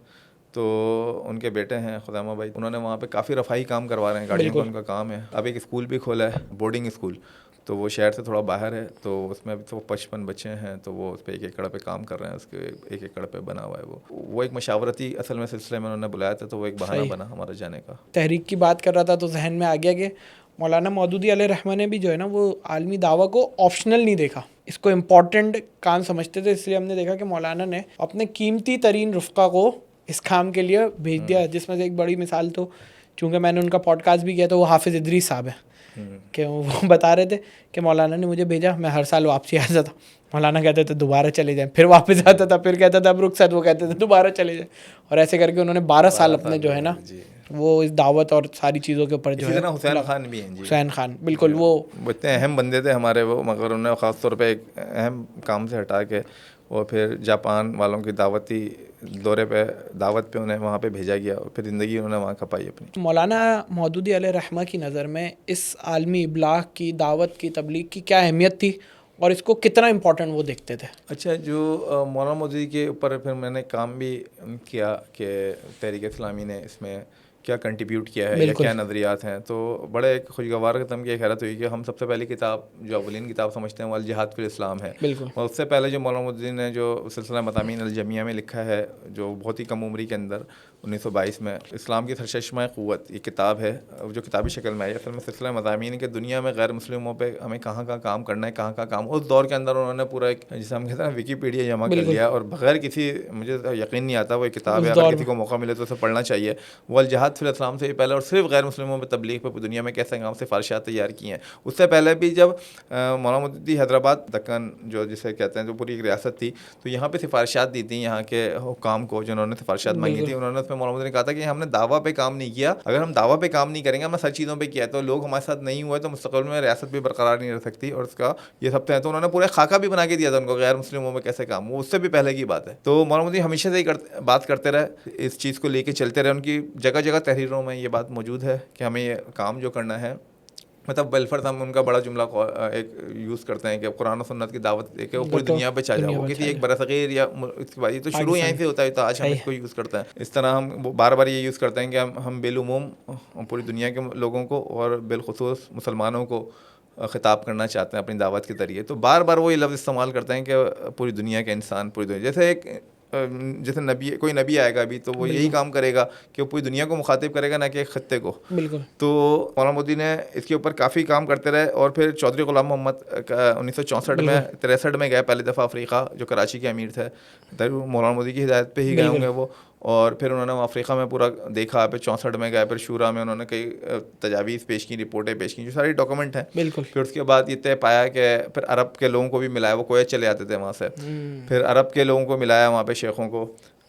تو ان کے بیٹے ہیں خدامہ بھائی, انہوں نے وہاں پہ کافی رفاہی کام کروا رہے ہیں, گاڑیوں کا ان کا کام ہے. اب ایک اسکول بھی کھولا ہے, بورڈنگ اسکول, تو وہ شہر سے تھوڑا باہر ہے, تو اس میں ابھی تو 55 بچے ہیں, تو وہ اس پہ 1 ایکڑ پہ کام کر رہے ہیں. اس کے 1 ایکڑ پہ بنا ہوا ہے وہ ایک مشاورتی اصل میں سلسلے میں انہوں نے بلایا تھا, تو وہ ایک بہانہ بنا ہمارا جانے کا. تحریک کی بات کر رہا تھا تو ذہن میں آ گیا کہ مولانا مودودی علیہ رحمہ نے بھی جو ہے نا وہ عالمی دعویٰ کو آپشنل نہیں دیکھا, اس کو امپورٹنٹ کام سمجھتے تھے. اس لیے ہم نے دیکھا کہ مولانا نے اپنے قیمتی ترین رفقا کو اس کام کے لیے بھیج دیا, جس میں سے ایک بڑی مثال تو چونکہ میں نے ان کا پوڈ کاسٹ بھی کیا تو وہ حافظ ادریس صاحب ہیں, کہ وہ بتا رہے تھے کہ مولانا نے مجھے بھیجا, میں ہر سال واپسی آتا تھا, مولانا کہتے تھے دوبارہ چلے جائیں, پھر واپس آتا تھا, پھر کہتا تھا اب رک سکتے, وہ کہتے تھے دوبارہ چلے جائیں, اور ایسے کر کے انہوں نے 12 سال اپنے جو ہے نا وہ اس دعوت اور ساری چیزوں کے اوپر جو ہے. حسین خان بھی ہیں, حسین خان بالکل, وہ اتنے اہم بندے تھے ہمارے وہ, مگر انہوں نے خاص طور پہ ایک اہم کام سے ہٹا کے وہ پھر جاپان والوں کی دعوتی دورے پہ دعوت پہ انہیں وہاں پہ بھیجا گیا, اور پھر زندگی انہوں نے وہاں کھپائی اپنی. مولانا مودودی علیہ رحمہ کی نظر میں اس عالمی ابلاغ کی, دعوت کی, تبلیغ کی کیا اہمیت تھی, اور اس کو کتنا امپورٹنٹ وہ دیکھتے تھے؟ اچھا, جو مولانا مودودی کے اوپر پھر میں نے کام بھی کیا کہ تحریک اسلامی نے اس میں کیا کنٹریبیوٹ کیا ہے یا کیا نظریات ہیں, تو بڑے ایک خوشگوار قسم کی حیرت ہوئی کہ ہم سب سے پہلی کتاب جو اولین کتاب سمجھتے ہیں وہ الجہاد فی الاسلام ہے. اور اس سے پہلے جو مولانا مودودی نے جو سلسلہ مضامین الجمیہ میں لکھا ہے, جو بہت ہی کم عمری کے اندر 1922 میں, اسلام کی سرچشمہ قوت, یہ کتاب ہے جو کتابی شکل میں ہے. اصل میں سلسلہ مضامین کے دنیا میں غیر مسلموں پہ ہمیں کہاں کہاں کام کرنا ہے, کہاں کہاں کام, اس دور کے اندر انہوں نے پورا ایک جسے ہم کہتے ہیں ویکیپیڈیا جمع کر لیا, اور بغیر کسی, مجھے یقین نہیں آتا وہ کتاب ہے, اگر کسی کو موقع ملے تو اسے پڑھنا چاہیے. وہ الجہاد صلی اللہ علیہ وسلم سے بھی پہلے اور صرف غیر مسلموں پہ تبلیغ پہ دنیا میں کیسے کام سے سفارشات تیار کی ہیں. اس سے پہلے بھی جب مولانا مودودی حیدرآباد دکن جو جسے کہتے ہیں جو پوری ایک ریاست تھی, تو یہاں پہ سفارشات دی تھیں یہاں کے حکام کو, جنہوں نے سفارشات مانگی تھی. انہوں نے اس میں مولانا مودودی نے کہا تھا کہ ہم نے دعویٰ پہ کام نہیں کیا, اگر ہم دعویٰ پہ کام نہیں کریں گے, ہم نے سر چیزوں پہ کیا ہے تو لوگ ہمارے ساتھ نہیں ہوئے تو مستقبل میں ریاست بھی برقرار نہیں رہ سکتی, اور اس کا یہ سب تو انہوں نے پورے خاکہ بھی بنا کے دیا تھا ان کو غیر مسلموں میں کیسے کام, وہ اس سے بھی پہلے کی بات ہے. تو مولانا مودودی ہمیشہ سے ہی بات کرتے رہے, اس چیز کو لے کے چلتے رہے. ان کی جگہ جگہ تحریروں میں یہ بات موجود ہے کہ ہمیں یہ کام جو کرنا ہے, مطلب بالفرض ہم ان کا بڑا جملہ ایک یوز کرتے ہیں کہ قرآن و سنت کی دعوت دے کے وہ پوری دنیا پہ چھا جائے, وہ کسی ایک برصغیر یا اس کے بعد یہ تو شروع یہیں سے ہوتا ہے, تو آج ہم اس کو یوز کرتے ہیں. اس طرح ہم بار بار یہ یوز کرتے ہیں کہ ہم بالعموم پوری دنیا کے لوگوں کو اور بالخصوص مسلمانوں کو خطاب کرنا چاہتے ہیں اپنی دعوت کے ذریعے. تو بار بار وہ یہ لفظ استعمال کرتے ہیں کہ پوری دنیا کے انسان, پوری دنیا, جیسے نبی, کوئی نبی آئے گا ابھی تو وہ یہی کام کرے گا کہ وہ پوری دنیا کو مخاطب کرے گا, نہ کہ ایک خطے کو. بالکل. تو مولانا مودودی نے اس کے اوپر کافی کام کرتے رہے, اور پھر چودھری غلام محمد 1964 میں 63 میں گئے پہلی دفعہ افریقہ, جو کراچی کے امیر تھے, مولانا مودودی کی ہدایت پہ ہی گئے ہوں گے وہ. اور پھر انہوں نے افریقہ میں پورا دیکھا, پھر 64 میں گئے, پھر شورا میں انہوں نے کئی تجاویز پیش کی, رپورٹیں پیش کی, جو ساری ڈاکومنٹ ہیں. بالکل. پھر اس کے بعد یہ طے پایا کہ پھر عرب کے لوگوں کو بھی ملایا, وہ کویت چلے آتے تھے وہاں سے, پھر عرب کے لوگوں کو ملایا وہاں پہ شیخوں کو,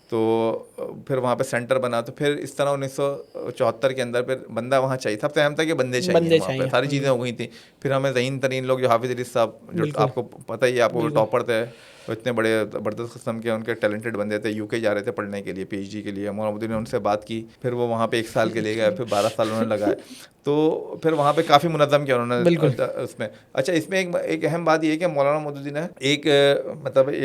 تو پھر وہاں پہ سینٹر بنا. تو پھر اس طرح 1974 کے اندر پھر بندہ وہاں چاہیے, سب سے اہم تھا کہ بندے چاہیے وہاں پہ, ساری چیزیں ہو گئی تھیں. پھر ہمیں ذہین ترین لوگ جو حافظ علی صاحب, جو آپ کو پتہ ہی ہے, آپ کو ٹاپر تھے, اتنے بڑے زبردست قسم کے ان کے ٹیلنٹڈ بندے تھے, UK جا رہے تھے پڑھنے کے لیے, PhD کے لیے. مولانا مودودی نے ان سے بات کی, پھر وہ وہاں پہ 1 سال کے لیے گئے, پھر 12 سال انہوں نے لگائے, تو پھر وہاں پہ کافی منظم کیا انہوں نے اس میں. اچھا, اس میں ایک اہم بات یہ ہے کہ مولانا مودودی نے ایک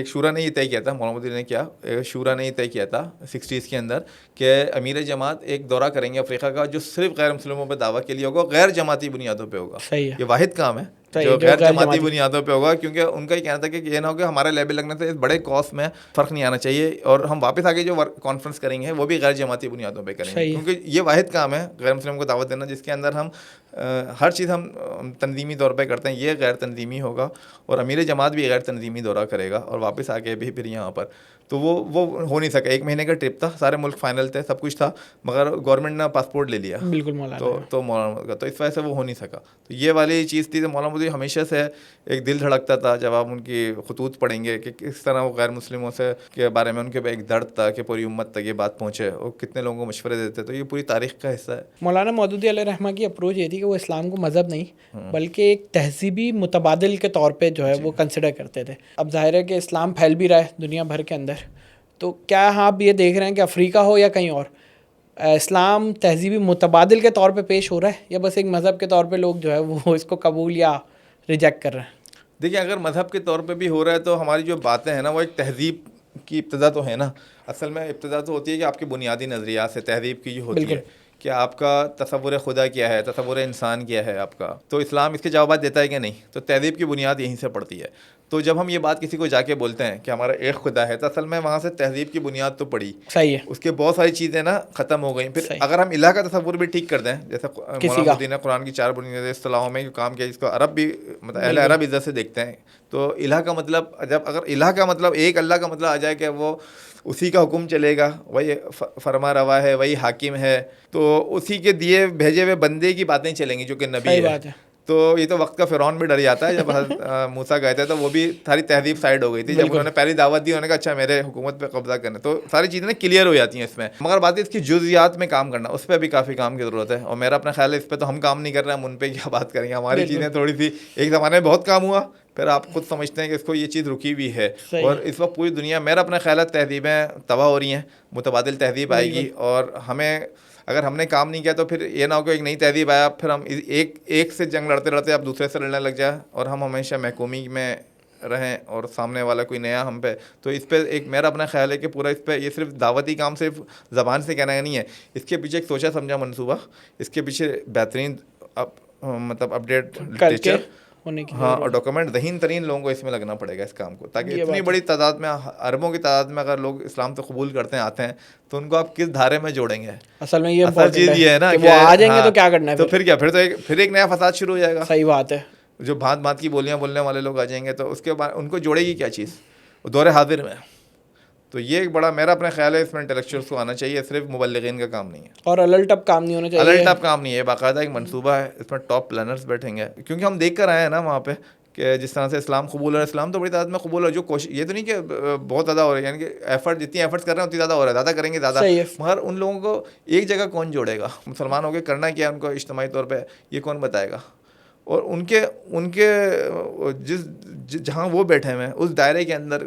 شورا نے یہ طے کیا تھا, مولانا مودودی نے کیا شورا نے یہ طے کیا تھا 60s کے اندر کہ امیر جماعت ایک دورہ کریں گے افریقہ کا, جو صرف غیر مسلموں پہ دعویٰ کے لیے ہوگا, غیر جماعتی بنیادوں پہ ہوگا. یہ واحد کام ہے جو غیر جماعتی بنیادوں پہ ہوگا, کیونکہ ان کا یہ کہنا تھا کہ یہ نہ ہو کہ ہمارے لیبل لگنے سے اس بڑے کاس میں فرق نہیں آنا چاہیے, اور ہم واپس آگے جو کانفرنس کریں گے وہ بھی غیر جماعتی بنیادوں پہ کریں گے, کیونکہ یہ واحد کام ہے غیر مسلم کو دعوت دینا, جس کے اندر ہم ہر چیز ہم تنظیمی طور پہ کرتے ہیں. یہ غیر تنظیمی ہوگا, اور امیر جماعت بھی غیر تنظیمی دورہ کرے گا, اور واپس آ کے بھی پھر یہاں پر. تو وہ ہو نہیں سکا. 1 مہینے کا ٹرپ تھا, سارے ملک فائنل تھے, سب کچھ تھا, مگر گورنمنٹ نے پاسپورٹ لے لیا. بالکل. تو مولانا کا تو اس وجہ سے وہ ہو نہیں سکا. تو یہ والی چیز تھی. تو مولانا مودودی ہمیشہ سے ایک دل دھڑکتا تھا جب آپ ان کی خطوط پڑھیں گے کہ کس طرح وہ غیر مسلموں سے کے بارے میں ان کے ایک درد تھا کہ پوری امت تک یہ بات پہنچے, اور کتنے لوگوں کو مشورے دیتے. تو یہ پوری تاریخ کا حصہ ہے. مولانا مودودی علیہ رحمہ کی اپروچ یہ تھی کہ وہ اسلام کو مذہب نہیں بلکہ ایک تہذیبی متبادل کے طور پہ جو ہے وہ کنسیڈر کرتے تھے. اب ظاہر ہے کہ اسلام پھیل بھی رہا ہے دنیا بھر کے اندر, تو کیا آپ یہ دیکھ رہے ہیں کہ افریقہ ہو یا کہیں اور, اسلام تہذیبی متبادل کے طور پہ پیش ہو رہا ہے, یا بس ایک مذہب کے طور پہ لوگ جو ہے وہ اس کو قبول یا ریجیکٹ کر رہے ہیں؟ دیکھیں, اگر مذہب کے طور پہ بھی ہو رہا ہے تو ہماری جو باتیں ہیں نا, وہ ایک تہذیب کی ابتدا تو ہے نا. اصل میں ابتدا تو ہوتی ہے کہ آپ کے بنیادی نظریات سے تہذیب کی جو ہوتی ہے کہ آپ کا تصور خدا کیا ہے, تصور انسان کیا ہے آپ کا. تو اسلام اس کے جوابات دیتا ہے کہ نہیں, تو تہذیب کی بنیاد یہیں سے پڑتی ہے. تو جب ہم یہ بات کسی کو جا کے بولتے ہیں کہ ہمارا ایک خدا ہے, تو اصل میں وہاں سے تہذیب کی بنیاد تو پڑی, صحیح ہے, اس کے بہت ساری چیزیں نا ختم ہو گئیں. پھر اگر ہم الہ کا تصور بھی ٹھیک کر دیں, جیسے مولانا مودودی نے قرآن کی 4 بنیادی اصطلاحوں میں جو کام کیا, جس کو عرب بھی مطلب اہل عرب عزت سے دیکھتے ہیں. تو الہ کا مطلب, جب اگر الہ کا مطلب ایک اللہ کا مطلب آ جائے کہ وہ اسی کا حکم چلے گا, وہی فرما روا ہے, وہی حاکم ہے, تو اسی کے دیے بھیجے ہوئے بندے کی باتیں چلیں گی جو کہ نبی ہے. تو یہ تو وقت کا فرعون بھی ڈر جاتا ہے. جب موسیٰ گئے تھے تو وہ بھی ساری تہذیب سائڈ ہو گئی تھی. جب انہوں نے پہلی دعوت دی, انہوں نے کہا اچھا میرے حکومت پہ قبضہ کرنا, تو ساری چیزیں کلیئر ہو جاتی ہیں اس میں. مگر بات ہے اس کی جزیات میں کام کرنا, اس پہ بھی کافی کام کی ضرورت ہے. اور میرا اپنا خیال ہے اس پہ تو ہم کام نہیں کر رہے ہیں, ہم ان پہ کیا بات کریں گے. ہماری چیزیں تھوڑی سی ایک زمانے میں بہت کام ہوا, پھر آپ خود سمجھتے ہیں کہ اس کو یہ چیز رکی ہوئی ہے. اور اس وقت پوری دنیا, میرا اپنا خیال ہے, تہذیبیں تباہ ہو رہی ہیں, متبادل تہذیب آئے گی. اور ہمیں اگر ہم نے کام نہیں کیا تو پھر یہ نہ ہو کہ ایک نئی تہذیب آیا, پھر ہم ایک سے جنگ لڑتے لڑتے اب دوسرے سے لڑنے لگ جائیں, اور ہم ہمیشہ محکومی میں رہیں اور سامنے والا کوئی نیا ہم پہ. تو اس پہ ایک میرا اپنا خیال ہے کہ پورا اس پہ یہ صرف دعوتی کام صرف زبان سے کہنا نہیں ہے, اس کے پیچھے ایک سوچا سمجھا منصوبہ, اس کے پیچھے بہترین مطلب اپڈیٹ لٹریچر, ہاں, اور ڈاکومنٹ, ذہین ترین لوگوں کو اس میں لگنا پڑے گا اس کام کو, تاکہ اتنی بڑی تعداد میں, اربوں کی تعداد میں اگر لوگ اسلام تو قبول کرتے ہیں, آتے ہیں, تو ان کو آپ کس دھارے میں جوڑیں گے. اصل میں یہ چیز یہ ہے نا کہ وہ آ جائیں گے تو کیا کرنا ہے, تو پھر کیا, پھر ایک نیا فساد شروع ہو جائے گا. صحیح بات ہے. جو بھانت بھانت کی بولیاں بولنے والے لوگ آ جائیں گے, تو اس کے بعد ان کو جوڑے گی کیا چیز دور حاضر میں. تو یہ ایک بڑا میرا اپنا خیال ہے اس میں انٹلیکچوئلس کو آنا چاہیے, صرف مبلغین کا کام نہیں ہے اور الرٹ اپ کام نہیں ہونا چاہیے, الرٹ اپ کام نہیں ہے, باقاعدہ ایک منصوبہ ہے, اس میں ٹاپ پلانرز بیٹھیں گے, کیونکہ ہم دیکھ کر آئے ہیں نا وہاں پہ کہ جس طرح سے اسلام قبول ہے, اسلام تو بڑی تعداد میں قبول ہے, جو کوشش یہ تو نہیں کہ بہت زیادہ ہو رہا ہے, یعنی کہ ایفرٹ جتنی ایفرٹس کر رہے ہیں اتنی زیادہ ہو رہا ہے, زیادہ کریں گے زیادہ, مگر ان لوگوں کو ایک جگہ کون جوڑے گا, مسلمان ہو کے کرنا کیا ان کو اجتماعی طور پہ, یہ کون بتائے گا, اور ان کے جہاں وہ بیٹھے ہوئے ہیں اس دائرے کے اندر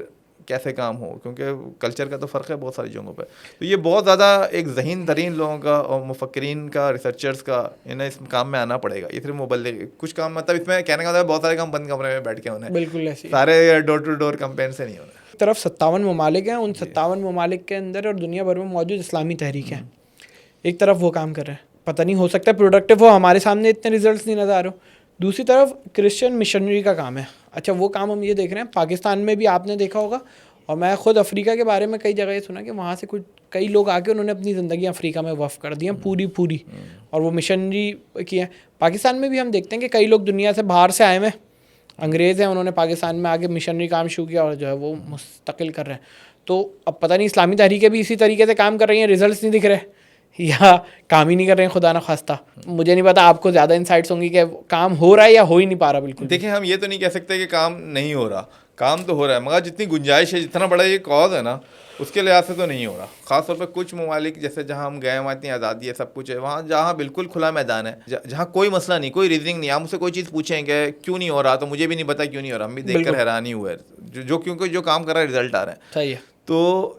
کیسے کام ہو, کیونکہ کلچر کا تو فرق ہے بہت ساری جگہوں پہ. تو یہ بہت زیادہ ایک ذہین ترین لوگوں کا اور مفکرین کا, ریسرچرز کا, انہیں اس کام میں آنا پڑے گا. یہ صرف مبلغ کچھ کام, مطلب اس میں کہنے کا مطلب بہت سارے کام بند کمرے میں بیٹھ کے ہونے, بالکل ایسے سارے ڈور ٹو ڈور کمپین سے نہیں ہونا. ایک طرف 57 ممالک ہیں, ان 57 ممالک کے اندر اور دنیا بھر میں موجود اسلامی تحریک ہیں, ایک طرف وہ کام کر رہے ہیں, پتہ نہیں ہو سکتا ہے پروڈکٹیو ہو, ہمارے سامنے اتنے ریزلٹس نہیں نظر آ رہے. دوسری طرف کرسچن مشنری کا کام ہے. اچھا وہ کام ہم یہ دیکھ رہے ہیں پاکستان میں بھی, آپ نے دیکھا ہوگا, اور میں خود افریقہ کے بارے میں کئی جگہ یہ سنا کہ وہاں سے کئی لوگ آ کے انہوں نے اپنی زندگیاں افریقہ میں وقف کر دی ہیں پوری, اور وہ مشنری کی ہیں. پاکستان میں بھی ہم دیکھتے ہیں کہ کئی لوگ دنیا سے باہر سے آئے ہوئے انگریز ہیں, انہوں نے پاکستان میں آ کے مشنری کام شروع کیا اور جو ہے وہ مستقل کر رہے ہیں. تو اب پتہ نہیں اسلامی تحریکیں بھی اسی طریقے سے کام کر رہی ہیں, ریزلٹس نہیں دکھ رہے یا کام ہی نہیں کر رہے ہیں, خدا نہ خواستہ. مجھے نہیں پتا, آپ کو زیادہ انسائٹس ہوں گی کہ کام ہو رہا ہے یا ہو ہی نہیں پا رہا. بالکل دیکھیں, ہم یہ تو نہیں کہہ سکتے کہ کام نہیں ہو رہا, کام تو ہو رہا ہے, مگر جتنی گنجائش ہے, جتنا بڑا یہ کاز ہے نا, اس کے لحاظ سے تو نہیں ہو رہا. خاص طور پہ کچھ ممالک جیسے جہاں ہم گئے, وہاں اتنی آزادی ہے, سب کچھ ہے, وہاں جہاں بالکل کھلا میدان ہے, جہاں کوئی مسئلہ نہیں, کوئی ریزننگ نہیں, آپ مجھ سے کوئی چیز پوچھیں کہ کیوں نہیں ہو رہا, تو مجھے بھی نہیں پتا کیوں نہیں ہو رہا, ہم بھی دیکھ کر حیران ہی ہوئے, جو کیونکہ جو کام کر رہا ہے رزلٹ آ رہے ہیں. صحیح ہے. تو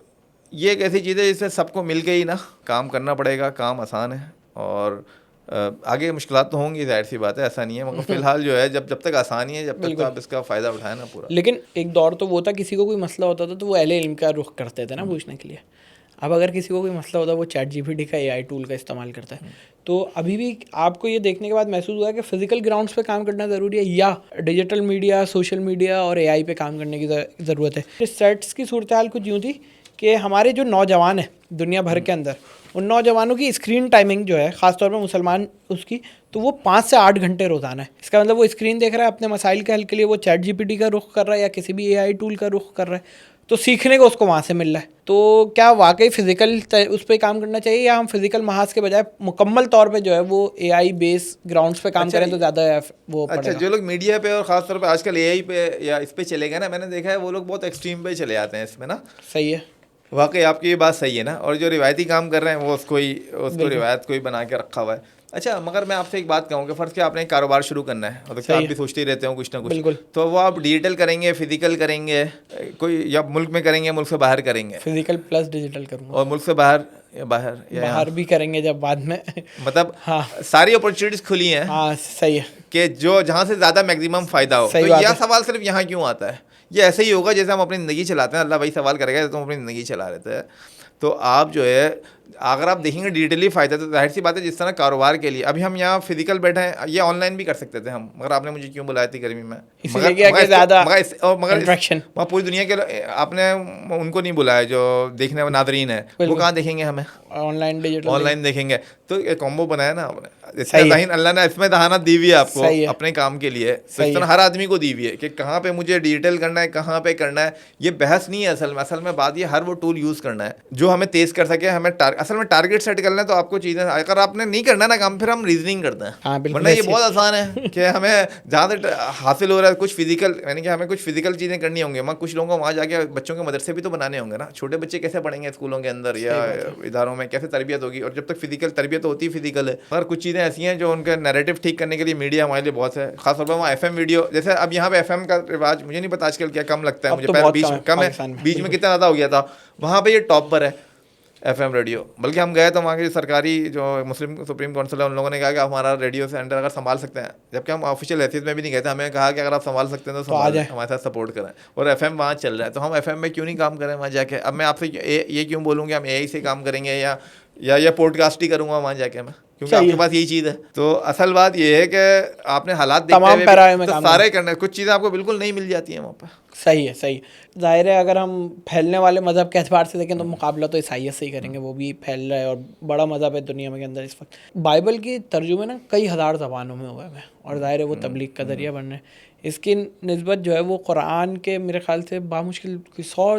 یہ ایک ایسی چیز ہے جس سے سب کو مل کے ہی نا کام کرنا پڑے گا. کام آسان ہے, اور آگے مشکلات تو ہوں گی, ظاہر سی بات ہے, ایسا نہیں ہے, مگر فی الحال جو ہے جب تک آسانی ہے, جب تک تو آپ اس کا فائدہ اٹھائیں نا پورا. لیکن ایک دور تو وہ تھا, کسی کو کوئی مسئلہ ہوتا تھا تو وہ اہل علم کا رخ کرتے تھے نا پوچھنے کے لیے. اب اگر کسی کو کوئی مسئلہ ہوتا ہے وہ چیٹ جی پی ٹی کا AI ٹول کا استعمال کرتا ہے. تو ابھی بھی آپ کو یہ دیکھنے کے بعد محسوس ہوا کہ فزیکل گراؤنڈس پہ کام کرنا ضروری ہے یا ڈیجیٹل میڈیا, سوشل میڈیا اور AI پہ کام کرنے کی ضرورت ہے. ریسرچ کی صورتحال کچھ یوں تھی کہ ہمارے جو نوجوان ہیں دنیا بھر کے اندر, ان نوجوانوں کی اسکرین ٹائمنگ جو ہے, خاص طور پہ مسلمان اس کی, تو وہ 5 سے 8 گھنٹے روزانہ ہے. اس کا مطلب وہ اسکرین دیکھ رہا ہے, اپنے مسائل کے حل کے لیے وہ چیٹ جی پی ٹی کا رخ کر رہا ہے یا کسی بھی AI ٹول کا رخ کر رہا ہے, تو سیکھنے کو اس کو وہاں سے مل رہا ہے. تو کیا واقعی فزیکل اس پہ کام کرنا چاہیے, یا ہم فزیکل محاذ کے بجائے مکمل طور پہ جو ہے وہ AI بیس گراؤنڈس پہ کام کریں تو زیادہ وہ پڑے گا؟ اچھا, جو لوگ میڈیا پہ اور خاص طور پہ آج کل AI پہ یا اس پہ چلے گئے نا, میں نے دیکھا ہے وہ لوگ بہت ایکسٹریم پہ چلے آتے ہیں اس میں نا. صحیح ہے, واقعی آپ کی یہ بات صحیح ہے نا. اور جو روایتی کام کر رہے ہیں وہ اس کو روایت کو ہی بنا کے رکھا ہوا ہے. اچھا, مگر میں آپ سے ایک بات کہوں کہ فرض کیا آپ نے ایک کاروبار شروع کرنا ہے, اور آپ بھی سوچتے ہی رہتے ہو کچھ نہ کچھ, تو وہ آپ ڈیجیٹل کریں گے, فزیکل کریں گے, کوئی یا ملک میں کریں گے, ملک سے باہر کریں گے, فزیکل پلس ڈیجیٹل کروں گا, اور ملک سے باہر بھی کریں گے جب بعد میں, مطلب ساری اپرچونیٹیز کھلی ہیں. ہاں صحیح ہے, کہ جہاں سے زیادہ میکسیمم فائدہ ہو. تو یہ سوال صرف یہاں کیوں آتا ہے؟ یہ ایسے ہی ہوگا جیسے ہم اپنی زندگی چلاتے ہیں, اللہ بھائی سوال کرے گا تم اپنی زندگی چلا رہے تھے. تو آپ جو ہے اگر آپ دیکھیں گے ڈیجیٹلی فائدہ, تو ظاہر سی بات ہے جس طرح کاروبار کے لیے ابھی ہم یہاں فزیکل بیٹھے ہیں, یہ آن لائن بھی کر سکتے تھے ہم, مگر آپ نے مجھے کیوں بلایا تھی گرمی میں, مگر پوری دنیا کے آپ نے ان کو نہیں بلایا جو دیکھنے میں ناظرین ہیں, وہ کہاں دیکھیں گے ہمیں, آن لائن دیکھیں گے. تو ایک کامبو بنایا نا آپ نے, اللہ نے اس میں ذہانت دی ہوئی ہے آپ کو اپنے کام کے لیے, اس طرح ہر آدمی کو دی ہوئی ہے کہ کہاں پہ مجھے ڈیجیٹل کرنا ہے, کہاں پہ کرنا ہے. یہ بحث نہیں ہے اصل میں بات یہ ہر وہ ٹول یوز کرنا ہے جو ہمیں تیز کر سکے. ہمیں اصل میں ٹارگیٹ سیٹ کرنا ہے, تو آپ کو چیزیں اگر آپ نے نہیں کرنا نا کام, پھر ہم ریزننگ کرتے ہیں, ورنہ یہ بہت آسان ہے کہ ہمیں جہاں سے حاصل ہو رہا ہے کچھ فزیکل, یعنی کہ ہمیں کچھ فزیکل چیزیں کرنی ہوں گی. ہمیں کچھ لوگوں کو وہاں جا کے بچوں کے مدرسے بھی تو بنانے ہوں گے نا, چھوٹے بچے کیسے پڑھیں گے اسکولوں کے اندر یا اداروں میں, کیسے تربیت ہوگی, اور جب تک فزیکل تربیت ہوتی ہے فزیکل ہے. مگر کچھ چیزیں ایسی ہیں جو ان کا نیریٹو ٹھیک کرنے کے لیے میڈیا ہمارے لیے بہت ہے, خاص طور پر وہاں FM ویڈیو, جیسے اب یہاں پہ FM کا رواج مجھے نہیں پتا آج کل کیا کم لگتا ہے مجھے, پہلے بیچ میں کتنا زیادہ ہو گیا تھا, وہاں پہ یہ ٹاپ پر ہے FM ریڈیو. بلکہ ہم گئے تو وہاں کی سرکاری جو مسلم سپریم کونسل ہے, ان لوگوں نے کہا کہ آپ ہمارا ریڈیو سینٹر اگر سنبھال سکتے ہیں, جبکہ ہم آفیشیل حیثیت میں بھی نہیں گئے تھے, ہمیں کہا کہ اگر آپ سنبھال سکتے ہیں تو ہمارے ساتھ سپورٹ کریں, اور FM وہاں چل رہا ہے, تو ہم FM میں کیوں نہیں کام کریں وہاں جا کے. اب میں آپ سے یہ کیوں بولوں کہ ہم AI سے کام کریں گے یا پوڈ کاسٹ ہی کروں گا وہاں جا کے میں, کیونکہ آپ کے پاس یہی چیز ہے. تو اصل بات یہ ہے کہ آپ نے حالات دیکھتے ہوئے تو سارے کرنا ہے, کچھ چیزیں آپ کو بالکل نہیں مل جاتی ہیں وہاں پہ. صحیح ہے. ظاہر ہے اگر ہم پھیلنے والے مذہب کے اعتبار سے دیکھیں تو مقابلہ تو عیسائیت سے ہی کریں گے, وہ بھی پھیل رہا ہے اور بڑا مذہب ہے دنیا میں کے اندر اس وقت. بائبل کی ترجمے نا کئی ہزار زبانوں میں ہوئے ہیں, اور ظاہر ہے وہ تبلیغ کا ذریعہ بن رہے ہیں. اس کی نسبت جو ہے وہ قرآن کے میرے خیال سے بامشکل 100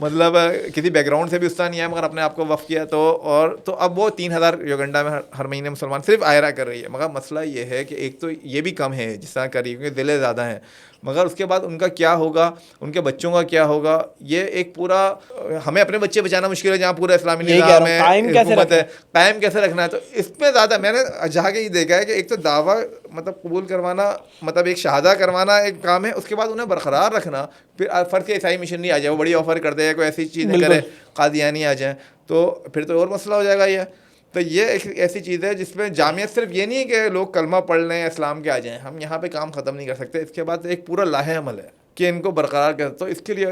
مطلب کسی بیک گراؤنڈ سے بھی استاد نہیں ہے مگر اپنے آپ کو وقف کیا تو اب وہ 3,000 یوگنڈا میں ہر مہینے مسلمان صرف آئرہ کر رہی ہے. مگر مسئلہ یہ ہے کہ ایک تو یہ بھی کم ہے جس طرح کر رہی ہے کیونکہ ضلع زیادہ ہیں, مگر اس کے بعد ان کا کیا ہوگا, ان کے بچوں کا کیا ہوگا, یہ ایک پورا ہمیں اپنے بچے بچانا مشکل ہے جہاں پورا اسلامی نظام ہے, حکومت ہے, قائم کیسے رکھنا ہے. تو اس میں زیادہ میں نے جہاں کہ یہ دیکھا ہے کہ ایک تو دعویٰ مطلب قبول کروانا, مطلب ایک شہادہ کروانا ایک کام ہے, اس کے بعد انہیں برقرار رکھنا. پھر فرض کے عیسائی مشن نہیں آ جائے, وہ بڑی آفر کر دے, کوئی ایسی چیزیں کرے, قادیانی آ جائیں, تو پھر تو اور مسئلہ ہو جائے گا. یہ تو یہ ایک ایسی چیز ہے جس میں جامعت صرف یہ نہیں ہے کہ لوگ کلمہ پڑھ لیں اسلام کے آ جائیں, ہم یہاں پہ کام ختم نہیں کر سکتے. اس کے بعد ایک پورا لاہے عمل ہے کہ ان کو برقرار کر, تو اس کے لیے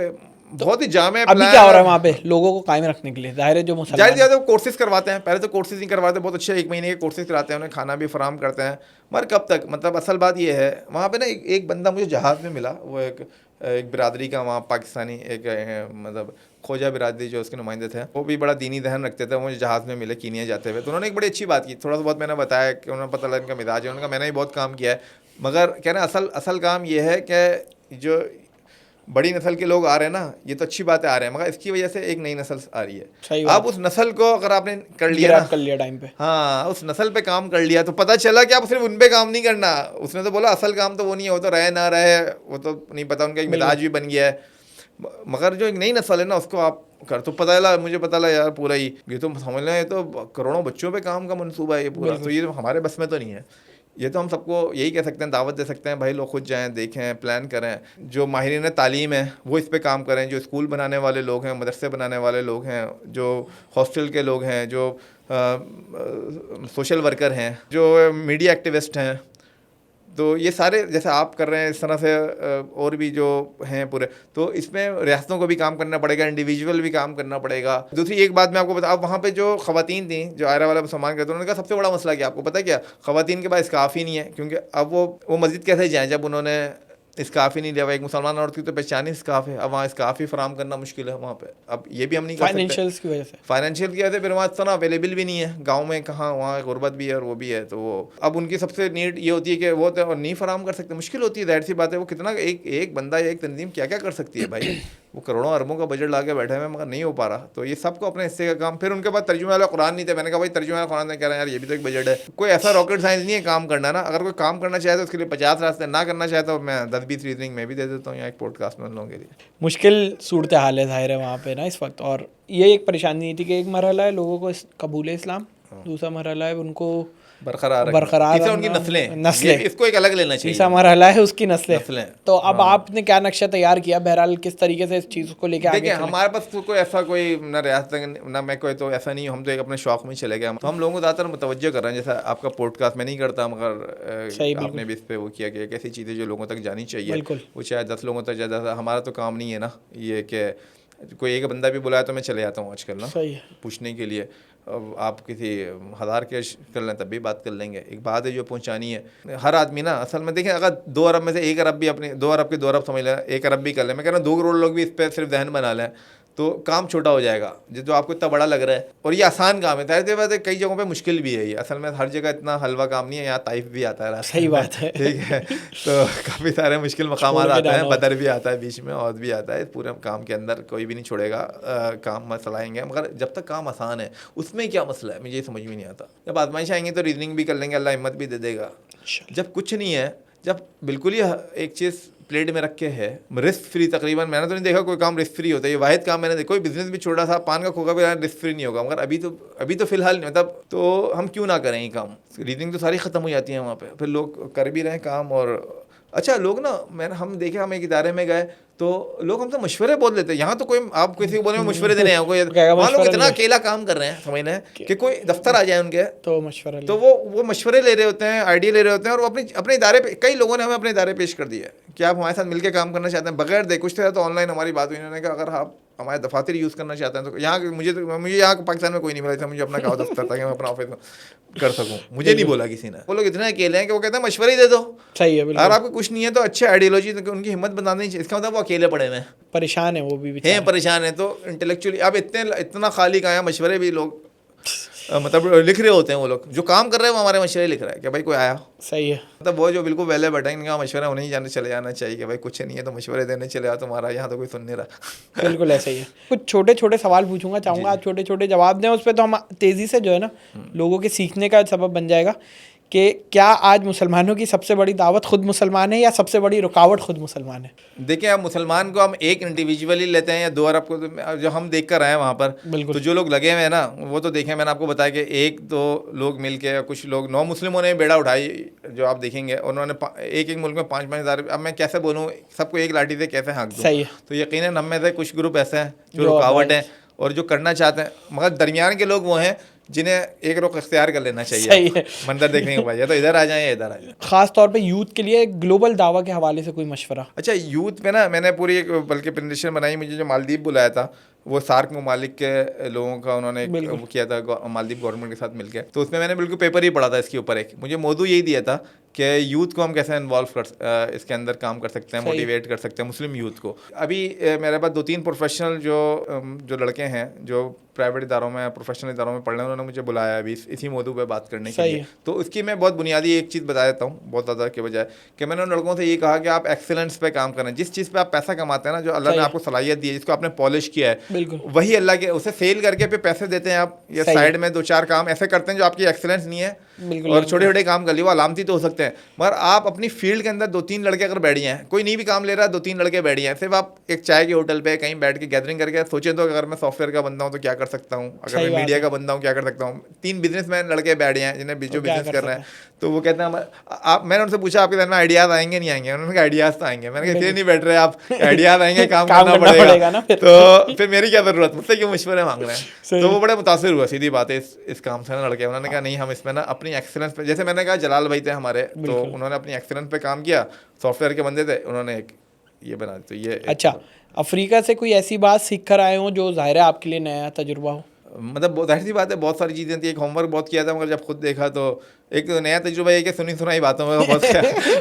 بہت ہی جامع ابھی کیا ہو رہا ہے وہاں پہ لوگوں کو قائم رکھنے کے لیے. ظاہر ہے جو مسلمان زیادہ کورسز کرواتے ہیں, پہلے تو کورسز نہیں کرواتے, بہت اچھے 1 مہینے کے کورسز کراتے ہیں, انہیں کھانا بھی فراہم کرتے ہیں, مگر کب تک. مطلب اصل بات یہ ہے وہاں پہ نا ایک بندہ مجھے جہاز میں ملا, وہ ایک برادری کا وہاں پاکستانی ایک مطلب کھوجا برادری جو اس کے نمائندے تھے, وہ بھی بڑا دینی ذہن رکھتے تھے. مجھے جہاز میں ملے کینیا جاتے ہوئے, تو انہوں نے ایک بڑی اچھی بات کی. تھوڑا سا بہت میں نے بتایا کہ انہوں نے پتہ لگا ان کا مزاج ہے, انہوں نے کہا میں نے بھی بہت کام کیا ہے, مگر کہہ رہے ہیں اصل کام یہ ہے کہ جو بڑی نسل کے لوگ آ رہے ہیں نا, یہ تو اچھی باتیں آ رہے ہیں, مگر اس کی وجہ سے ایک نئی نسل آ رہی ہے. آپ اس نسل کو اگر آپ نے کر لیا ٹائم پہ, ہاں اس نسل پہ کام کر لیا, تو پتہ چلا کہ آپ صرف ان پہ کام نہیں کرنا. اس نے تو بولا اصل کام تو وہ نہیں ہے, وہ تو رہے نہ رہے وہ تو نہیں پتا, ان کا ایک مزاج بھی بن گیا ہے. مگر جو ایک نئی نسل ہے نا اس کو آپ کر, تو پتہ چلا مجھے پتہ لگا یار پورا ہی یہ تو سمجھ لیں, یہ تو کروڑوں بچوں پہ کام کا منصوبہ ہے یہ پورا, تو یہ ہمارے بس میں تو نہیں ہے. یہ تو ہم سب کو یہی کہہ سکتے ہیں, دعوت دے سکتے ہیں بھائی لوگ خود جائیں, دیکھیں, پلان کریں. جو ماہرین تعلیم ہیں وہ اس پہ کام کریں, جو اسکول بنانے والے لوگ ہیں, مدرسے بنانے والے لوگ ہیں, جو ہاسٹل کے لوگ ہیں, جو سوشل ورکر ہیں, جو میڈیا ایکٹیوسٹ ہیں, تو یہ سارے جیسے آپ کر رہے ہیں اس طرح سے اور بھی جو ہیں پورے, تو اس میں ریاستوں کو بھی کام کرنا پڑے گا, انڈیویجول بھی کام کرنا پڑے گا. دوسری ایک بات میں آپ کو بتا, اب وہاں پہ جو خواتین تھیں جو آئرہ والا مسلمان کرتے, انہوں نے کہا سب سے بڑا مسئلہ کیا آپ کو پتہ کیا, خواتین کے پاس اسکارف ہی نہیں ہے. کیونکہ اب وہ مسجد کیسے جائیں جب انہوں نے اسکارف ہی نہیں لیا. ایک مسلمان عورت کی تو پہچان ہی اسکارف ہے, اب وہاں اسکارف ہی فراہم کرنا مشکل ہے وہاں پہ. اب یہ بھی ہم نہیں کر سکتے فائنینشیل کی وجہ سے, پھر وہاں اتنا اویلیبل بھی نہیں ہے گاؤں میں, کہاں وہاں غربت بھی ہے اور وہ بھی ہے. تو وہ اب ان کی سب سے نیڈ یہ ہوتی ہے کہ وہ تو نہیں فراہم کر سکتے, مشکل ہوتی ہے, ظاہر سی بات ہے. وہ کتنا ایک بندہ یا ایک تنظیم کیا کر سکتی ہے بھائی, وہ کروڑوں اربوں کا بجٹ لا کے بیٹھے ہوئے مگر نہیں ہو پا رہا. تو یہ سب کو اپنے حصے کا کام. پھر ان کے بعد ترجمہ والا قرآن نہیں تھے, میں نے کہا بھائی ترجمہ والا قرآن کہہ رہے ہیں یار یہ بھی تو ایک بجٹ ہے. کوئی ایسا راکٹ سائنس نہیں ہے کام کرنا نا, اگر کوئی کام کرنا چاہے تو اس کے لیے 50 راستے, نہ کرنا چاہے تو میں 10-20 ریزننگ میں بھی دے دیتا ہوں یہاں ایک پوڈ کاسٹ میں ان لوگوں کے لیے. مشکل صورت حال ہے ظاہر ہے وہاں پہ نا اس وقت. اور یہ ایک پریشانی نہیں تھی کہ ایک مرحلہ ہے لوگوں کو قبول اسلام, دوسرا مرحلہ ہے ان کو برقرار ان کی نسلیں, اس کو ایک الگ لینا چاہیے. تیسرا مرحلہ ہے اس کی نسلیں. تو اب آپ نے کیا نقشہ تیار کیا, بہرحال کس طریقے سے اس چیز کو لے کے آگے؟ دیکھیں ہمارے پاس کوئی ایسا کوئی نہ ریاست نہ میں کوئی تو ایسا نہیں, ہم تو ایک اپنے شوق میں چلے گئے. تو ہم لوگوں کو زیادہ تر متوجہ کر رہے ہیں, جیسا آپ کا پوڈ کاسٹ میں نہیں کرتا مگر آپ نے بھی اس پہ وہ کیا کہ ایک ایسی چیزیں جو لوگوں تک جانی چاہیے, وہ چاہے 10 لوگوں تک جائے. ہمارا تو کام نہیں ہے نا یہ کہ کوئی ایک بندہ بھی بلایا تو میں چلے جاتا ہوں آج کل نا پوچھنے کے لیے. آپ کسی 1000 کے کر لیں تب بھی بات کر لیں گے. ایک بات ہے جو پہنچانی ہے ہر آدمی نا. اصل میں دیکھیں اگر 2 ارب میں سے 1 ارب بھی اپنے 2 ارب کے 2 ارب سمجھ لیں, 1 ارب بھی کر لیں, میں کہہ رہا ہوں 2 کروڑ لوگ بھی اس پہ صرف ذہن بنا لیں تو کام چھوٹا ہو جائے گا جو آپ کو اتنا بڑا لگ رہا ہے. اور یہ آسان کام ہے, ظاہر سی بات ہے کئی جگہوں پہ مشکل بھی ہے. یہ اصل میں ہر جگہ اتنا حلوہ کام نہیں ہے, یہاں طائف بھی آتا ہے, صحیح بات ہے, ٹھیک ہے, تو کافی سارے مشکل مقامات آتے ہیں, بدر بھی آتا ہے بیچ میں, اور بھی آتا ہے. پورے کام کے اندر کوئی بھی نہیں چھوڑے گا, کام مسئلہ آئیں گے, مگر جب تک کام آسان ہے اس میں کیا مسئلہ ہے مجھے یہ سمجھ میں نہیں آتا. جب آزمائش آئیں گے تو ریزننگ بھی کر لیں گے, اللہ ہمت بھی دے دے گا. جب کچھ نہیں ہے, جب بالکل ہی ایک چیز پلیٹ میں رکھ کے ہے رسک فری, تقریباً میں نے تو نہیں دیکھا کوئی کام رسک فری ہوتا ہے. یہ واحد کام میں نے دیکھا, کوئی بزنس بھی چھوٹا سا پان کا کھوکا بھی رسک فری نہیں ہوگا, مگر ابھی تو فی الحال نہیں ہوتا. تو ہم کیوں نہ کریں یہ کام, ریزننگ تو ساری ختم ہو جاتی ہے وہاں پہ, پھر لوگ کر بھی رہے ہیں کام. اور اچھا لوگ نا ہم دیکھے, ہم ایک ادارے میں گئے تو لوگ ہم سے مشورے بہت لیتے ہیں. یہاں تو کوئی آپ کسی کو بولے میں مشورے دینے ہیں, کوئی وہاں لوگ اتنا اکیلا کام کر رہے ہیں سمجھ لیں کہ کوئی دفتر آ جائے ان کے تو وہ مشورے لے رہے ہوتے ہیں, آئیڈیا لے رہے ہوتے ہیں. اور وہ اپنے ادارے پہ, کئی لوگوں نے ہمیں اپنے ادارے پیش کر دیے کہ آپ ہمارے ساتھ مل کے کام کرنا چاہتے ہیں بغیر دیکھ. کچھ تو آن لائن ہماری بات ہوئی, انہوں نے کہا اگر آپ ہمارے دفاتر یوز کرنا چاہتے ہیں تو یہاں مجھے یہاں پاکستان میں کوئی نہیں ملا تھا, مجھے اپنا کہا دفتر تھا کہ میں اپنا آفس میں کر سکوں. مجھے نہیں بولا کسی نے. وہ لوگ اتنے اکیلے ہیں کہ وہ کہتے ہیں مشورے ہی دے دو. صحیح ہے, اگر آپ کو کچھ نہیں ہے تو اچھے آئیڈیالوجی ان کی ہمت بنانا نہیں چاہیے. اس کا مطلب وہ اکیلے پڑے ہوئے ہیں, پریشان ہیں, وہ بھی ہیں پریشان ہیں. تو انٹلیکچولی اب اتنا خالی کہاں, مشورے بھی لوگ مطلب لکھ رہے ہوتے ہیں وہ لوگ جو کام کر رہے ہیں وہ ہمارے مشورے لکھ رہا ہے کہ بھائی کوئی آیا. صحیح ہے. مطلب وہ جو بالکل ویلے بیٹھے ان کا مشورہ انہیں جانے چلے جانا چاہیے کہ بھائی کچھ نہیں ہے تو مشورے دینے چلے آؤ, تمہارا یہاں تو کوئی سن نہیں رہا. بالکل ایسا ہی ہے. کچھ چھوٹے چھوٹے سوال پوچھوں گا, چاہوں گا آپ چھوٹے چھوٹے جواب دیں, اس پہ تو ہم تیزی سے جو ہے نا لوگوں کے سیکھنے کا سبب بن جائے گا کہ کیا آج مسلمانوں کی سب سے بڑی دعوت خود مسلمان ہے یا سب سے بڑی رکاوٹ خود مسلمان ہے؟ دیکھیں اب مسلمان کو ہم ایک انڈیویجولی لیتے ہیں یا 2 ارب کو, جو ہم دیکھ کر آئے ہیں وہاں پر, تو جو لوگ لگے ہوئے ہیں نا وہ تو دیکھیں, میں نے آپ کو بتایا کہ 1-2 لوگ مل کے, کچھ لوگ 9 مسلموں نے بیڑا اٹھائی جو آپ دیکھیں گے, انہوں نے ایک ملک میں 5-5 ہزار. اب میں کیسے بولوں سب کو ایک لاٹھی سے کیسے ہانک دوں؟ صحیح ہے. تو یقیناً ہم میں سے کچھ گروپ ایسے ہیں جو رکاوٹ ہیں اور جو کرنا چاہتے ہیں, مگر درمیان کے لوگ وہ ہیں جنہیں ایک رخ اختیار کر لینا چاہیے منظر دیکھنے کے بعد, یا تو ادھر آ جائیں یا ادھر آ جائیں. خاص طور پہ یوتھ کے لیے گلوبل دعویٰ کے حوالے سے کوئی مشورہ؟ اچھا یوتھ میں نا میں نے پوری ایک بلکہ پریزنٹیشن بنائی, مجھے جو مالدیپ بلایا تھا وہ سارک ممالک کے لوگوں کا انہوں نے وہ کیا تھا مالدیپ گورنمنٹ کے ساتھ مل کے, تو اس میں نے بالکل پیپر ہی پڑھا تھا اس کے اوپر. ایک مجھے موضوع یہی دیا تھا کہ یوتھ کو ہم کیسے انوالو کر اس کے اندر کام کر سکتے ہیں, موٹیویٹ کر سکتے ہیں مسلم یوتھ کو. ابھی میرے پاس 2-3 پروفیشنل جو لڑکے ہیں جو پرائیویٹ اداروں میں پروفیشنل اداروں میں پڑھ رہے ہیں, انہوں نے مجھے بلایا ابھی اسی موضوع پہ بات کرنے کے لیے. تو اس کی میں بہت بنیادی ایک چیز بتا دیتا ہوں بہت زیادہ کے بجائے, کہ میں نے ان لڑکوں سے یہ کہا کہ آپ ایکسلنس پہ کام کریں. جس چیز پہ آپ پیسہ کماتے ہیں نا, جو اللہ نے آپ کو صلاحیت دی ہے, جس کو آپ نے پالش کیا ہے, وہی اللہ کے اسے سیل کر کے پھر پیسے دیتے ہیں آپ, یا سائڈ میں 2-4 کام ایسے کرتے ہیں جو آپ کی ایکسلنس نہیں ہے, اور چھوٹے چھوٹے کام کر لیے وہ علامتی تو ہو سکتے ہیں, مگر آپ اپنی فیلڈ کے اندر 2-3 لڑکے اگر بیٹھ ہیں, کوئی نہیں بھی کام لے رہا ہے, 2-3 لڑکے بیٹھ ہیں, صرف آپ ایک چائے کے ہوٹل پہ کہیں بیٹھ کے گیدرنگ کر کے سوچیں تو اگر میں سافٹ ویئر کا بندہ ہوں تو کیا کر سکتا ہوں, اگر میں میڈیا کا بندہ ہوں کیا کر سکتا ہوں. 3 بزنس مین لڑکے بیٹھ ہیں جنہیں جو بزنس کر رہے ہیں, تو وہ کہتے ہیں آپ, میں نے ان سے پوچھا آپ کے ذہن میں آئیڈیاز آئیں گے نہیں آئیں گے؟ انہوں نے کہا آئیڈیاز تو آئیں گے. میں نے کہا اس لیے نہیں بیٹھ رہے آپ, آئیڈیاز آئیں گے, کام کرنا پڑے گا نا, تو پھر میری کیا ضرورت, مجھ سے کیوں مشورے مانگ رہے ہیں؟ تو وہ بڑے متاثر ہوا, سیدھی بات ہے اس کام سے نا لڑکے. انہوں نے کہا نہیں ہم اس میں نا اپنی ایکسلنس پہ, جیسے میں نے کہا جلال بھائی تھے ہمارے, تو انہوں نے اپنی ایکسلنس پہ کام کیا, سافٹ ویئر کے بندے تھے, انہوں نے ایک یہ بنا دی. تو یہ اچھا, افریقہ سے کوئی ایسی بات سیکھ کر آئے ہوں جو ظاہر ہے آپ کے لیے نیا تجربہ ہو؟ مطلب ظاہر سی بات ہے بہت ساری چیزیں تھیں, ایک ہوم ورک بہت کیا تھا, مگر جب خود دیکھا تو ایک نیا تجربہ یہ کہ سنی سنائی باتوں میں بہت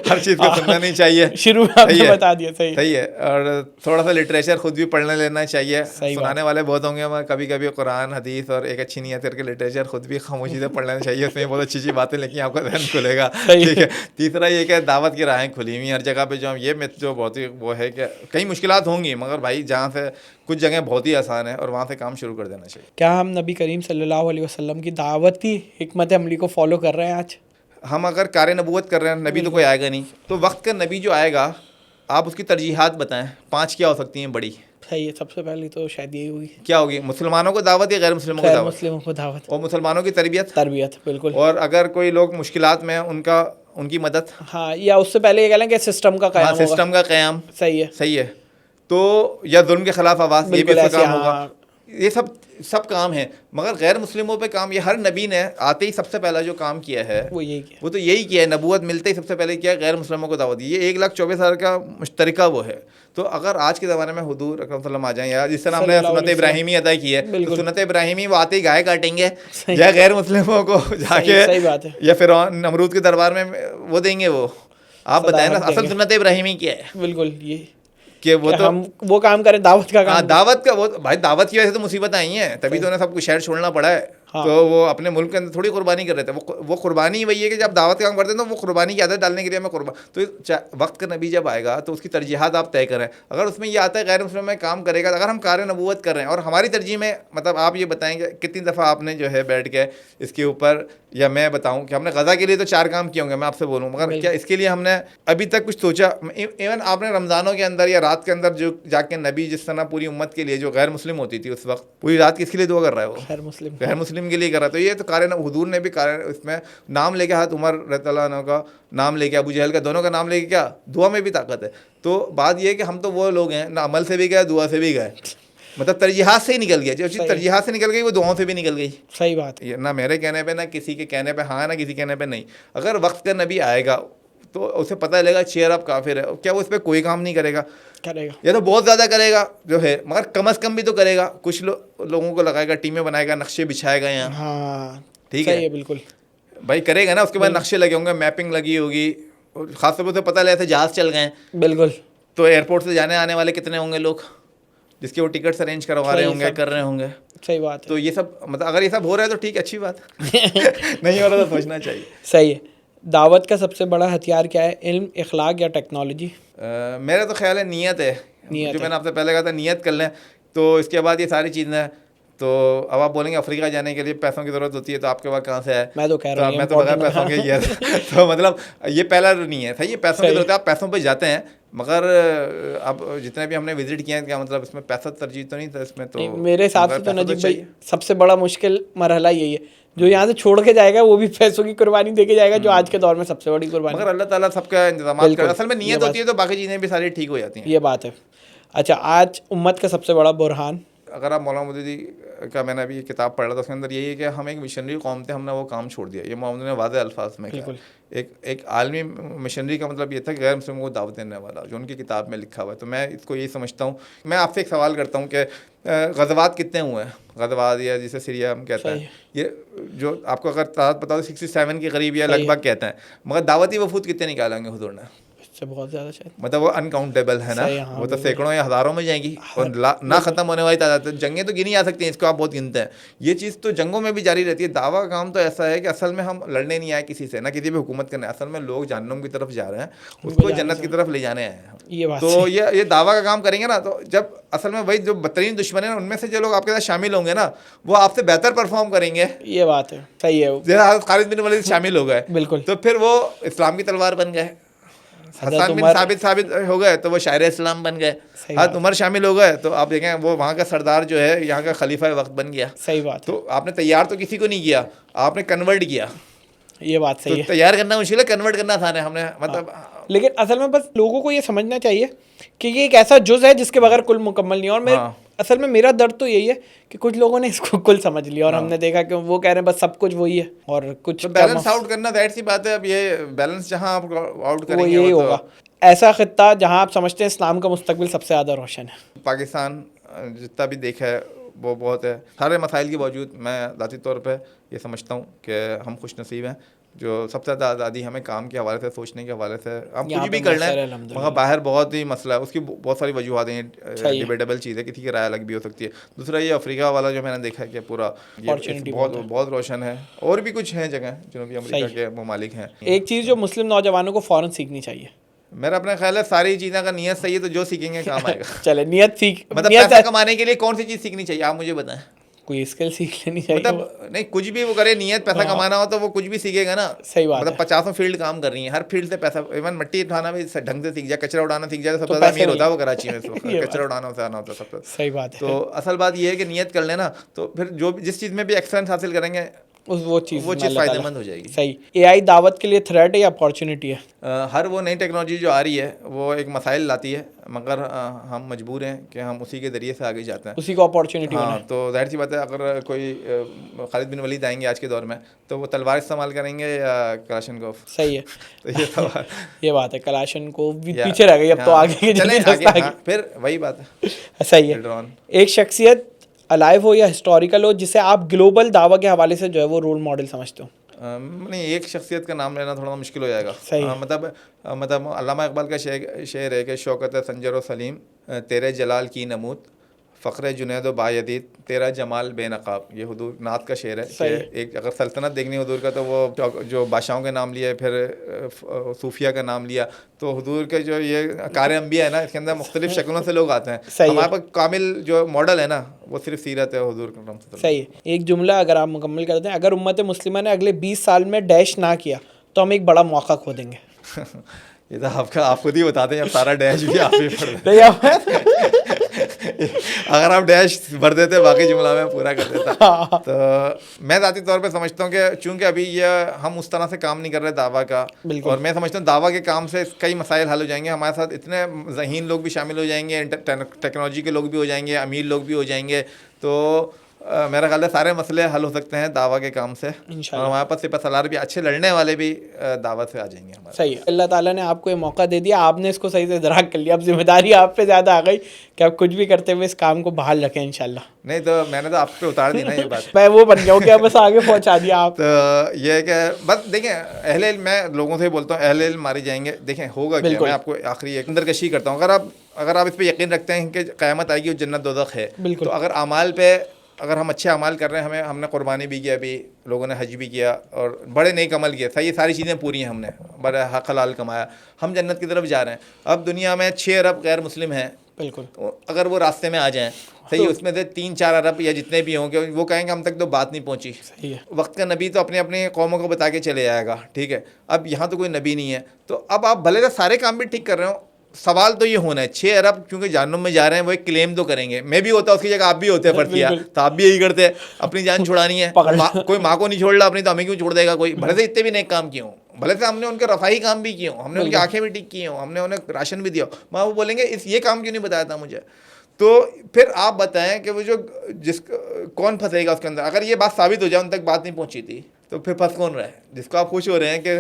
ہر چیز کو سننا نہیں چاہیے. شروع میں آپ نے بتا دیا. صحیح ہے. اور تھوڑا سا لٹریچر خود بھی پڑھنے لینا چاہیے. سنانے والے بہت ہوں گے, مگر کبھی کبھی قرآن حدیث اور ایک اچھی نیت کر کے لٹریچر خود بھی خاموشی سے پڑھ لینا چاہیے. اس میں بہت اچھی اچھی باتیں لکھی, آپ کا ذہن کھلے گا. ٹھیک ہے. تیسرا یہ کہ دعوت کی راہیں کھلی ہوئی ہر جگہ پہ, جو ہم یہ مت جو بہت ہی وہ ہے کہ کئی مشکلات ہوں گی, مگر بھائی جہاں سے کچھ جگہیں بہت ہی آسان ہیں اور وہاں سے کام شروع کر دینا چاہیے. کیا ہم نبی کریم صلی اللہ علیہ وسلم کی دعوتی حکمت عملی کو فالو کر رہے ہیں آج؟ ہم اگر کار نبوت کر رہے ہیں, نبی تو کوئی آئے گا نہیں, تو وقت کا نبی جو آئے گا آپ اس کی ترجیحات بتائیں, 5 کیا ہو سکتی ہیں بڑی؟ صحیح ہے. سب سے پہلی تو شاید یہی ہوگی, کیا ہوگی؟ مسلمانوں کو دعوت یا غیر مسلموں کو دعوت؟ مسلموں کو دعوت اور مسلمانوں کی تربیت. بالکل. اور اگر کوئی لوگ مشکلات میں ہیں ان کی مدد. ہاں, یا اس سے پہلے یہ کہہ لیں کہ سسٹم کا قیام. ہاں, سسٹم کا قیام. صحیح ہے. تو یا ظلم کے خلاف آواز, یہ بھی اس کا کام ہوگا. یہ سب کام ہیں. مگر غیر مسلموں پہ کام, یہ ہر نبی نے آتے ہی سب سے پہلا جو کام کیا ہے وہ تو یہی کیا ہے, نبوت ملتے ہی سب سے پہلے کیا, غیر مسلموں کو دعوت دی. یہ 1,24,000 کا مشترکہ وہ ہے. تو اگر آج کے زمانے میں حضور اکرم صلی اللہ علیہ وسلم آ جائیں, یا جس طرح ہم نے سنت ابراہیمی ادا کی ہے, تو سنت ابراہیمی وہ آتے ہی گائے کاٹیں گے, یا غیر مسلموں کو جا کے یا فرعون نمرود کے دربار میں وہ دیں گے. وہ آپ بتائیں نا اصل سنت ابراہیمی کیا ہے؟ بالکل یہ کہ وہ تو ہم وہ کام کریں, دعوت کا کام. دعوت کا, وہ بھائی دعوت کی وجہ سے تو مصیبت آئی ہیں, تبھی تو انہیں سب کچھ شہر چھوڑنا پڑا ہے. تو وہ اپنے ملک کے اندر تھوڑی قربانی کر رہے تھے. وہ قربانی وہی ہے کہ جب دعوت کا کام کرتے ہیں تو وہ قربانی کی عادت ڈالنے کے لیے میں قربان. تو وقت کا نبی جب آئے گا تو اس کی ترجیحات آپ طے کریں. اگر اس میں یہ آتا ہے غیر مسلم میں کام کرے گا, اگر ہم کار نبوت کر رہے ہیں اور ہماری ترجیح میں, مطلب آپ یہ بتائیں کہ کتنی دفعہ آپ نے جو ہے بیٹھ کے اس کے اوپر, یا میں بتاؤں کہ ہم نے غزہ کے لیے تو 4 کام کیے ہوں گے, میں آپ سے بولوں, مگر کیا اس کے لیے ہم نے ابھی تک کچھ سوچا؟ ایون آپ نے رمضانوں کے اندر یا رات کے اندر جو جا کے نبی جس طرح پوری امت کے لیے جو غیر مسلم ہوتی تھی اس وقت, پوری رات کس کے لیے دعا کر رہا ہے؟ وہ غیر مسلم کے لیے کر رہا ہے. تو یہ تو حضور نے بھی اس میں نام لے کے, ہاتھ عمر رضی اللہ عنہ کا نام لے کے, ابو جہل کا, دونوں کا نام لے کے, کیا دعا میں بھی طاقت ہے. تو بات یہ ہے کہ ہم تو وہ لوگ ہیں نہ عمل سے بھی گئے, دعا سے بھی گئے, مطلب ترجیحات سے ہی نکل گیا. جو چیز ترجیحات سے نکل گئی وہ دعاؤں سے بھی نکل گئی. صحیح بات ہے. نہ میرے کہنے پہ, نہ کسی کے کہنے پہ ہاں, نہ کسی کہنے پہ نہیں. اگر وقت کا نبی آئے گا تو اسے پتہ لگے گا چیئر اپ کافر ہے, کیا وہ اس پہ کوئی کام نہیں کرے گا؟ یا تو بہت زیادہ کرے گا جو ہے, مگر کم از کم بھی تو کرے گا. کچھ لوگوں کو لگائے گا, ٹیمیں بنائے گا, نقشے بچھائے گا یہاں. ہاں ٹھیک ہے, بالکل بھائی کرے گا نا. اس کے بعد نقشے لگے ہوں گے, میپنگ لگی ہوگی, خاص طور سے پتہ لگا تھا جہاز چل گئے. بالکل. تو ایئرپورٹ سے جانے آنے والے کتنے ہوں گے لوگ, جس کے وہ ٹکٹس ارینج کروا رہے ہوں گے, کر رہے ہوں گے. صحیح بات ہے. تو یہ سب مطلب اگر یہ سب ہو رہا ہے تو ٹھیک ہے, اچھی بات ہے, نہیں ہو رہا تو سوچنا چاہیے. صحیح ہے. دعوت کا سب سے بڑا ہتھیار کیا ہے, علم, اخلاق یا ٹیکنالوجی؟ میرا تو خیال ہے نیت ہے. جو میں نے آپ سے پہلے کہا تھا نیت کر لیں تو اس کے بعد یہ ساری چیزیں ہیں. تو اب آپ بولیں گے افریقہ جانے کے لیے پیسوں کی ضرورت ہوتی ہے, تو آپ کے پاس کہاں سے ہے؟ میں تو کہہ رہا ہوں میں تو بغیر پیسوں کے گیا تھا. تو مطلب یہ پہلا نہیں ہے, صحیح ہے, پیسوں کی ضرورت ہے, آپ پیسوں پہ جاتے ہیں, مگر اب جتنے بھی ہم نے وزٹ کیے ہیں کیا مطلب اس میں پیسہ ترجیح تو نہیں تھا اس میں. تو میرے حساب سے تو نجیب بھائی سب سے بڑا مشکل مرحلہ یہی ہے, جو یہاں سے چھوڑ کے جائے گا وہ بھی پیسوں کی قربانی دے کے جائے گا, جو آج کے دور میں سب سے بڑی قربانی. مگر اللہ تعالیٰ سب کا انتظامات کرے, اصل میں نیت ہوتی ہے تو باقی چیزیں بھی ساری ٹھیک ہو جاتی ہیں. یہ بات ہے. اچھا, آج امت کا سب سے بڑا بحران؟ اگر آپ مولانا مودودی کا, میں نے ابھی کتاب پڑھا تھا, اس کے اندر یہی ہے کہ ہم ایک مشنری قوم تھے, ہم نے وہ کام چھوڑ دیا. یہ مولانا نے واضح الفاظ میں کہا. ایک عالمی مشنری کا مطلب یہ تھا کہ غیر مسلموں کو دعوت دینے والا, جو ان کی کتاب میں لکھا ہوا ہے. تو میں اس کو یہی سمجھتا ہوں. میں آپ سے ایک سوال کرتا ہوں کہ غزوات کتنے ہوئے ہیں؟ غزوات یا جسے سیریا ہم کہتے ہیں, یہ جو آپ کو اگر تعداد پتا ہو 67 کے قریب یا لگ بھگ کہتے ہیں, مگر دعوتی وفود کتنے نکالیں گے حضور نے؟ سے بہت زیادہ شاید, مطلب وہ انکاؤنٹیبل ہے نا, وہ تو سینکڑوں یا ہزاروں میں جائیں گی, اور نہ ختم ہونے والی تعداد. جنگیں تو گنی جا سکتی ہیں, اس کو آپ بہت گنتے ہیں. یہ چیز تو جنگوں میں بھی جاری رہتی ہے. دعویٰ کا کام تو ایسا ہے کہ اصل میں ہم لڑنے نہیں آئے کسی سے, نہ کسی پہ حکومت کرنے. اصل میں لوگ جہنم کی طرف جا رہے ہیں, اس کو جنت کی طرف لے جانے آئے ہیں. تو یہ دعویٰ کا کام کریں گے نا, تو جب اصل میں وہی جو بدترین دشمن ہیں ان میں سے جو لوگ آپ کے ساتھ شامل ہوں گے نا, وہ آپ سے بہتر پرفارم کریں گے. یہ بات ہے, صحیح ہے. جیسے خالد بن ولید شامل ہو گئے, بالکل, تو پھر وہ اسلام کی تلوار بن گئے. حسان بن ثابت ہو گئے تو وہ شاعر اسلام بن گئے. حضرت عمر شامل ہو گئے تو آپ دیکھیں وہ وہاں کا سردار جو ہے یہاں کا خلیفہ وقت بن گیا. صحیح بات. تو آپ نے تیار تو کسی کو نہیں کیا, آپ نے کنورٹ کیا. یہ بات صحیح ہے. تیار کرنا مشکل ہے, کنورٹ کرنا آسان ہے. ہم نے مطلب لیکن اصل میں بس لوگوں کو یہ سمجھنا چاہیے کہ یہ ایک ایسا جز ہے جس کے بغیر کل مکمل نہیں. اور اصل میں میرا درد تو یہی ہے کہ کچھ لوگوں نے اس کو کل سمجھ لیا, اور ہم نے دیکھا کہ وہ کہہ رہے ہیں بس سب کچھ وہی ہے, اور کچھ بیلنس آؤٹ کرنا ظاہر سی بات ہے. اب یہ بیلنس جہاں آپ آؤٹ کریں گے یہی ہوگا. ایسا خطہ جہاں آپ سمجھتے ہیں اسلام کا مستقبل سب سے زیادہ روشن ہے. پاکستان جتنا بھی دیکھا ہے وہ بہت ہے. سارے مسائل کے باوجود میں ذاتی طور پہ یہ سمجھتا ہوں کہ ہم خوش نصیب ہیں, جو سب سے زیادہ آزادی ہمیں کام کے حوالے سے, سوچنے کے حوالے سے. ہم کچھ بھی کر لیں, مگر باہر بہت ہی مسئلہ ہے, اس کی بہت ساری وجوہات ہیں, ڈیبیٹیبل چیز ہے, کسی کی رائے الگ بھی ہو سکتی ہے. دوسرا یہ افریقہ والا جو میں نے دیکھا ہے کہ پورا بہت روشن ہے. اور بھی کچھ ہیں جگہ جنوبی امریکہ کے ممالک ہیں. ایک چیز جو مسلم نوجوانوں کو فوراً سیکھنی چاہیے, میرا اپنا خیال ہے ساری چیزیں کا نیت صحیح ہے تو جو سیکھیں گے کام آئے گا. چلے نیت سیکھ, مطلب پیسہ کمانے کے لیے کون سی چیز سیکھنی چاہیے آپ مجھے بتائیں. کوئی اسکل سیکھ لینی چاہیے. مطلب نہیں کچھ بھی وہ کرے, نیت پیسہ کمانا ہو تو وہ کچھ بھی سیکھے گا نا. صحیح بات. مطلب 50 فیلڈ کام کر رہی ہیں, ہر فیلڈ سے پیسہ. ایون مٹی اٹھانا بھی ڈھنگ سے سیکھ جائے, کچرا اڑانا سیکھ جائے تو سب سے زیادہ امیر ہوتا ہے وہ کراچی میں. کچرا اڑانا سے آنا ہوتا ہے سب سے. صحیح بات ہے. تو اصل بات یہ ہے کہ نیت کر لینا, تو پھر جو جس چیز میں بھی ایکسلنس حاصل کریں گے وہ چیز فائدہ مند ہو جائے گی. صحیح. اے آئی دعوت کے لیے تھریٹ ہے یا اپارچونیٹی ہے؟ ہر وہ نئی ٹیکنالوجی جو آ رہی ہے وہ ایک مسائل لاتی ہے, مگر ہم مجبور ہیں کہ ہم اسی کے ذریعے سے آگے جاتے ہیں, اسی کو اپارچونیٹی. ہاں تو ظاہر سی بات ہے اگر کوئی خالد بن ولید آئیں گے آج کے دور میں تو وہ تلوار استعمال کریں گے یا کلاشنکوف. صحیح ہے. تو یہ سوال یہ بات ہے, کلاشنکوف پیچھے رہ گئی, اب تو آگے چلیں, پھر وہی بات ہے. صحیح ہے. ایک شخصیت الائیو ہو یا ہسٹوریکل ہو جسے آپ گلوبل دعویٰ کے حوالے سے جو ہے وہ رول ماڈل سمجھتے ہو؟ نہیں, ایک شخصیت کا نام لینا تھوڑا مشکل ہو جائے گا. مطلب علامہ اقبال کا شعر ہے کہ شوکت سنجر و سلیم تیرے جلال کی نمود, فخر جنید و بایدید تیرا جمال بے نقاب. یہ حضور نعت کا شعر ہے کہ ایک اگر سلطنت دیکھنی حضور کا تو وہ جو بادشاہوں کے نام لیے, پھر صوفیہ کا نام لیا, تو حضور کے جو یہ کار انبیاء ہے نا, اس کے اندر مختلف شکلوں سے لوگ آتے ہیں. ہمارے پاس کامل جو ماڈل ہے نا وہ صرف سیرت ہے حضور کا. صحیح. ایک جملہ اگر آپ مکمل کر دیں, اگر امت مسلمہ نے اگلے 20 سال میں ڈیش نہ کیا تو ہم ایک بڑا موقع کھو دیں گے. یہ تو آپ خود ہی بتاتے ہیں, اب سارا ڈیش بھی آپ ہی پڑھ رہے. اگر آپ ڈیش بھر دیتے باقی جملہ میں پورا کر دیتا. تو میں ذاتی طور پہ سمجھتا ہوں کہ چونکہ ابھی یہ ہم اس طرح سے کام نہیں کر رہے دعویٰ کا, اور میں سمجھتا ہوں دعویٰ کے کام سے کئی مسائل حل ہو جائیں گے. ہمارے ساتھ اتنے ذہین لوگ بھی شامل ہو جائیں گے, ٹیکنالوجی کے لوگ بھی ہو جائیں گے, امیر لوگ بھی ہو جائیں گے, تو میرا خیال ہے سارے مسئلے حل ہو سکتے ہیں دعویٰ کے کام سے. اور ہمارے پاس سپہ سالار بھی اچھے لڑنے والے بھی دعوت سے آ جائیں گے ہمارے. صحیح. اللہ تعالیٰ نے آپ کو یہ موقع دے دیا, آپ نے اس کو صحیح سے ادراک کر لیا, اب ذمہ داری آپ پہ زیادہ آ گئی کہ آپ کچھ بھی کرتے ہوئے اس کام کو بحال رکھیں انشاءاللہ. نہیں تو میں نے تو آپ پہ اتار دی نا یہ بات. میں وہ بن گیا ہوں کہ بس آگے پہنچا دیا آپ. تو یہ ہے کہ بس دیکھیں اہل علم, میں لوگوں سے بولتا ہوں اہل علم مارے جائیں گے. دیکھیں ہوگا کیا, میں آپ کو آخری ایک اندرکشی کرتا ہوں. اگر آپ اس پہ یقین رکھتے ہیں کہ قیامت آئے گی اور جنت دوزخ ہے, تو اگر اعمال پہ اگر ہم اچھے اعمال کر رہے ہیں, ہم نے قربانی بھی کیا, ابھی لوگوں نے حج بھی کیا اور بڑے نیک عمل کیے, صحیح ساری چیزیں پوری ہیں, ہم نے بڑا حق حلال کمایا, ہم جنت کی طرف جا رہے ہیں. اب دنیا میں 6 ارب غیر مسلم ہیں, بالکل, اگر وہ راستے میں آ جائیں صحیح, اس میں سے 3-4 ارب یا جتنے بھی ہوں گے وہ کہیں گے ہم تک تو بات نہیں پہنچی. صحیح ہے, وقت کا نبی تو اپنے اپنے قوموں کو بتا کے چلے جائے گا, ٹھیک ہے. اب یہاں تو کوئی نبی نہیں ہے, تو اب آپ بھلے سے سارے کام بھی ٹھیک کر رہے ہو, سوال تو یہ ہونا ہے 6 ارب کیونکہ جہنم میں جا رہے ہیں, وہ ایک کلیم تو کریں گے. میں بھی ہوتا اس کی جگہ, آپ بھی ہوتے فرض کیا تو آپ بھی یہی کرتے, اپنی جان چھڑانی ہے, کوئی ماں کو نہیں چھوڑ رہا اپنی, تو ہمیں کیوں چھوڑ دے گا کوئی, بھلے سے اتنے بھی نیک کام کیے ہوں, بھلے سے ہم نے ان کے رفاہی کام بھی کیے ہوں, ہم نے ان کی آنکھیں بھی ٹھیک کی ہوں, ہم نے انہیں راشن بھی دیا, ماں وہ بولیں گے یہ کام کیوں نہیں بتایا تھا مجھے. تو پھر آپ بتائیں کہ وہ جو کون پھنسے گا اس کے اندر, اگر یہ بات ثابت ہو جائے ان تک بات نہیں پہنچی تھی, تو پھر پھنس کون رہا ہے؟ جس کو آپ خوش ہو رہے ہیں کہ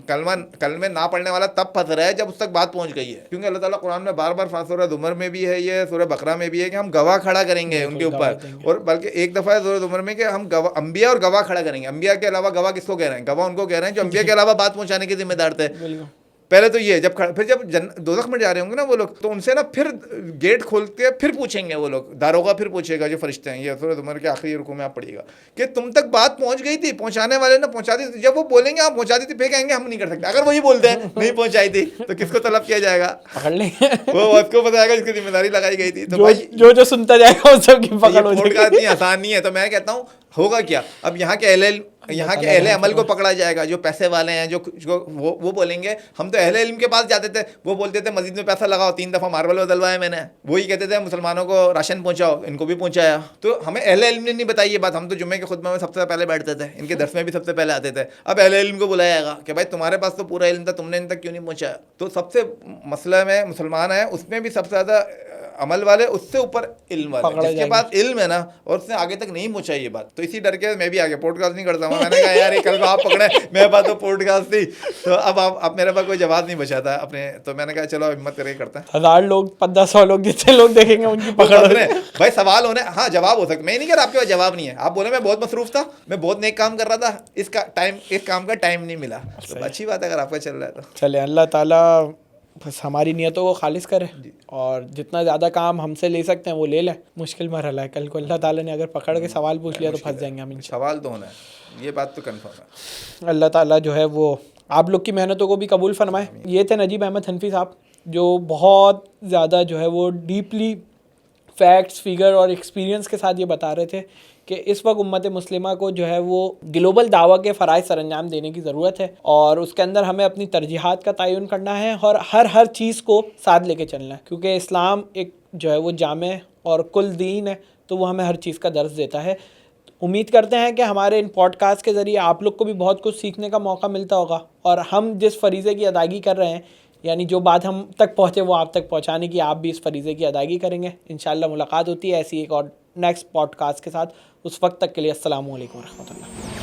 کلمہ نہ پڑھنے والا تب پھنس رہا ہے جب اس تک بات پہنچ گئی ہے. کیونکہ اللہ تعالیٰ قرآن میں بار بار, سورہ زمر میں بھی ہے یہ, سورہ بقرہ میں بھی ہے کہ ہم گواہ کھڑا کریں گے ان کے اوپر, اور بلکہ ایک دفعہ ہے سورہ زمر میں کہ ہم انبیاء اور گواہ کھڑا کریں گے. انبیاء کے علاوہ گواہ کس کو کہہ رہے ہیں؟ گواہ ان کو کہہ رہے ہیں جو انبیاء کے علاوہ بات پہنچانے کے ذمہ دار تھے. پہلے تو یہ پھر جب دوزخ میں جا رہے ہوں گے نا وہ لوگ, تو ان سے نا پھر گیٹ کھول کے پھر پوچھیں گے وہ لوگ, داروغہ پھر پوچھے گا جو فرشتے ہیں, یہ سورہ زمر کے آخری رکوع میں آپ پڑھیے گا کہ تم تک بات پہنچ گئی تھی, پہنچانے والے نے پہنچا دی. جب وہ بولیں گے آپ پہنچا دی تھی, پھر کہیں گے ہم نہیں کر سکتے. اگر وہی بولتے ہیں نہیں پہنچائی تھی, تو کس کو طلب کیا جائے گا؟ پکڑ لیں گے, وہ اس کو بتائے گا جس کی ذمہ داری لگائی گئی تھی. تو بھائی جو سنتا جائے گا سب کی پکڑ ہو جائے گی. اتنی آسان نہیں ہے. تو میں کہتا ہوں ہوگا کیا, اب یہاں کے اہل عمل کو پکڑا جائے گا, جو پیسے والے ہیں, جو وہ بولیں گے ہم تو اہل علم کے پاس جاتے تھے, وہ بولتے تھے مسجد میں پیسہ لگاؤ, 3 دفعہ ماربل بدلوایا میں نے, وہی کہتے تھے مسلمانوں کو راشن پہنچاؤ, ان کو بھی پہنچایا. تو ہمیں اہل علم نے نہیں بتائی یہ بات, ہم تو جمعے کے خطبہ میں سب سے پہلے بیٹھتے تھے, ان کے درس میں بھی سب سے پہلے آتے تھے. اب اہل علم کو بلایا جائے گا کہ بھائی تمہارے پاس تو پورا علم تھا, تم نے ان تک کیوں نہیں پہنچایا. تو سب سے مسئلہ میں مسلمان ہیں, اس میں بھی سب سے زیادہ عمل والے, اس سے اوپر علم والے, جس کے پاس علم ہے نا اور اس نے آگے تک نہیں پہنچائی یہ بات. تو اسی ڈر کے میں بھی آگے پوڈ کاسٹ نہیں کرتا ہوں. میں نے کہا یار یہ کل کو آپ پکڑے, میرے پاس تو پوڈ کاسٹ تھی, تو اب میرے پاس کوئی جواب نہیں بچا تھا اپنے, تو میں نے کہا چلو ہمت کر کے کرتا ہے. 1000 لوگ 1500 لوگ جتنے لوگ دیکھیں گے ان کی پکڑ ہو رہے. بھائی سوال ہونے, ہاں جواب ہو سکتا, میں نہیں کہہ رہا آپ کے پاس جواب نہیں ہے, آپ بولے میں بہت مصروف تھا, میں بہت نیک کام کر رہا تھا, اس کام کا ٹائم نہیں ملا. تو اچھی بات ہے اگر آپ کا چل رہا ہے تو. چلے اللہ تعالیٰ بس ہماری نیتوں کو خالص کرے, اور جتنا زیادہ کام ہم سے لے سکتے ہیں وہ لے لیں. مشکل مرحلہ ہے, کل کو اللہ تعالیٰ نے اگر پکڑ کے سوال پوچھ لیا تو پھنس جائیں گے ہم. سوال تو ہونا ہے, یہ بات تو کنفرم ہے. اللہ تعالیٰ جو ہے وہ آپ لوگ کی محنتوں کو بھی قبول فرمائے. یہ تھے نجیب احمد حنفی صاحب, جو بہت زیادہ جو ہے وہ ڈیپلی فیکٹس, فگر اور ایکسپیرینس کے ساتھ یہ بتا رہے تھے کہ اس وقت امت مسلمہ کو جو ہے وہ گلوبل دعویٰ کے فرائض سر انجام دینے کی ضرورت ہے, اور اس کے اندر ہمیں اپنی ترجیحات کا تعین کرنا ہے, اور ہر چیز کو ساتھ لے کے چلنا ہے, کیونکہ اسلام ایک جو ہے وہ جامع اور کل دین ہے, تو وہ ہمیں ہر چیز کا درس دیتا ہے. امید کرتے ہیں کہ ہمارے ان پوڈ کاسٹ کے ذریعے آپ لوگ کو بھی بہت کچھ سیکھنے کا موقع ملتا ہوگا, اور ہم جس فریضے کی ادائیگی کر رہے ہیں, یعنی جو بات ہم تک پہنچے وہ آپ تک پہنچانے کی, آپ بھی اس فریضے کی ادائیگی کریں گے. انشاءاللہ ملاقات ہوتی ہے ایسی ایک اور نیکسٹ پوڈ کاسٹ کے ساتھ. اس وقت تک کے لیے السلام علیکم ورحمۃ اللہ.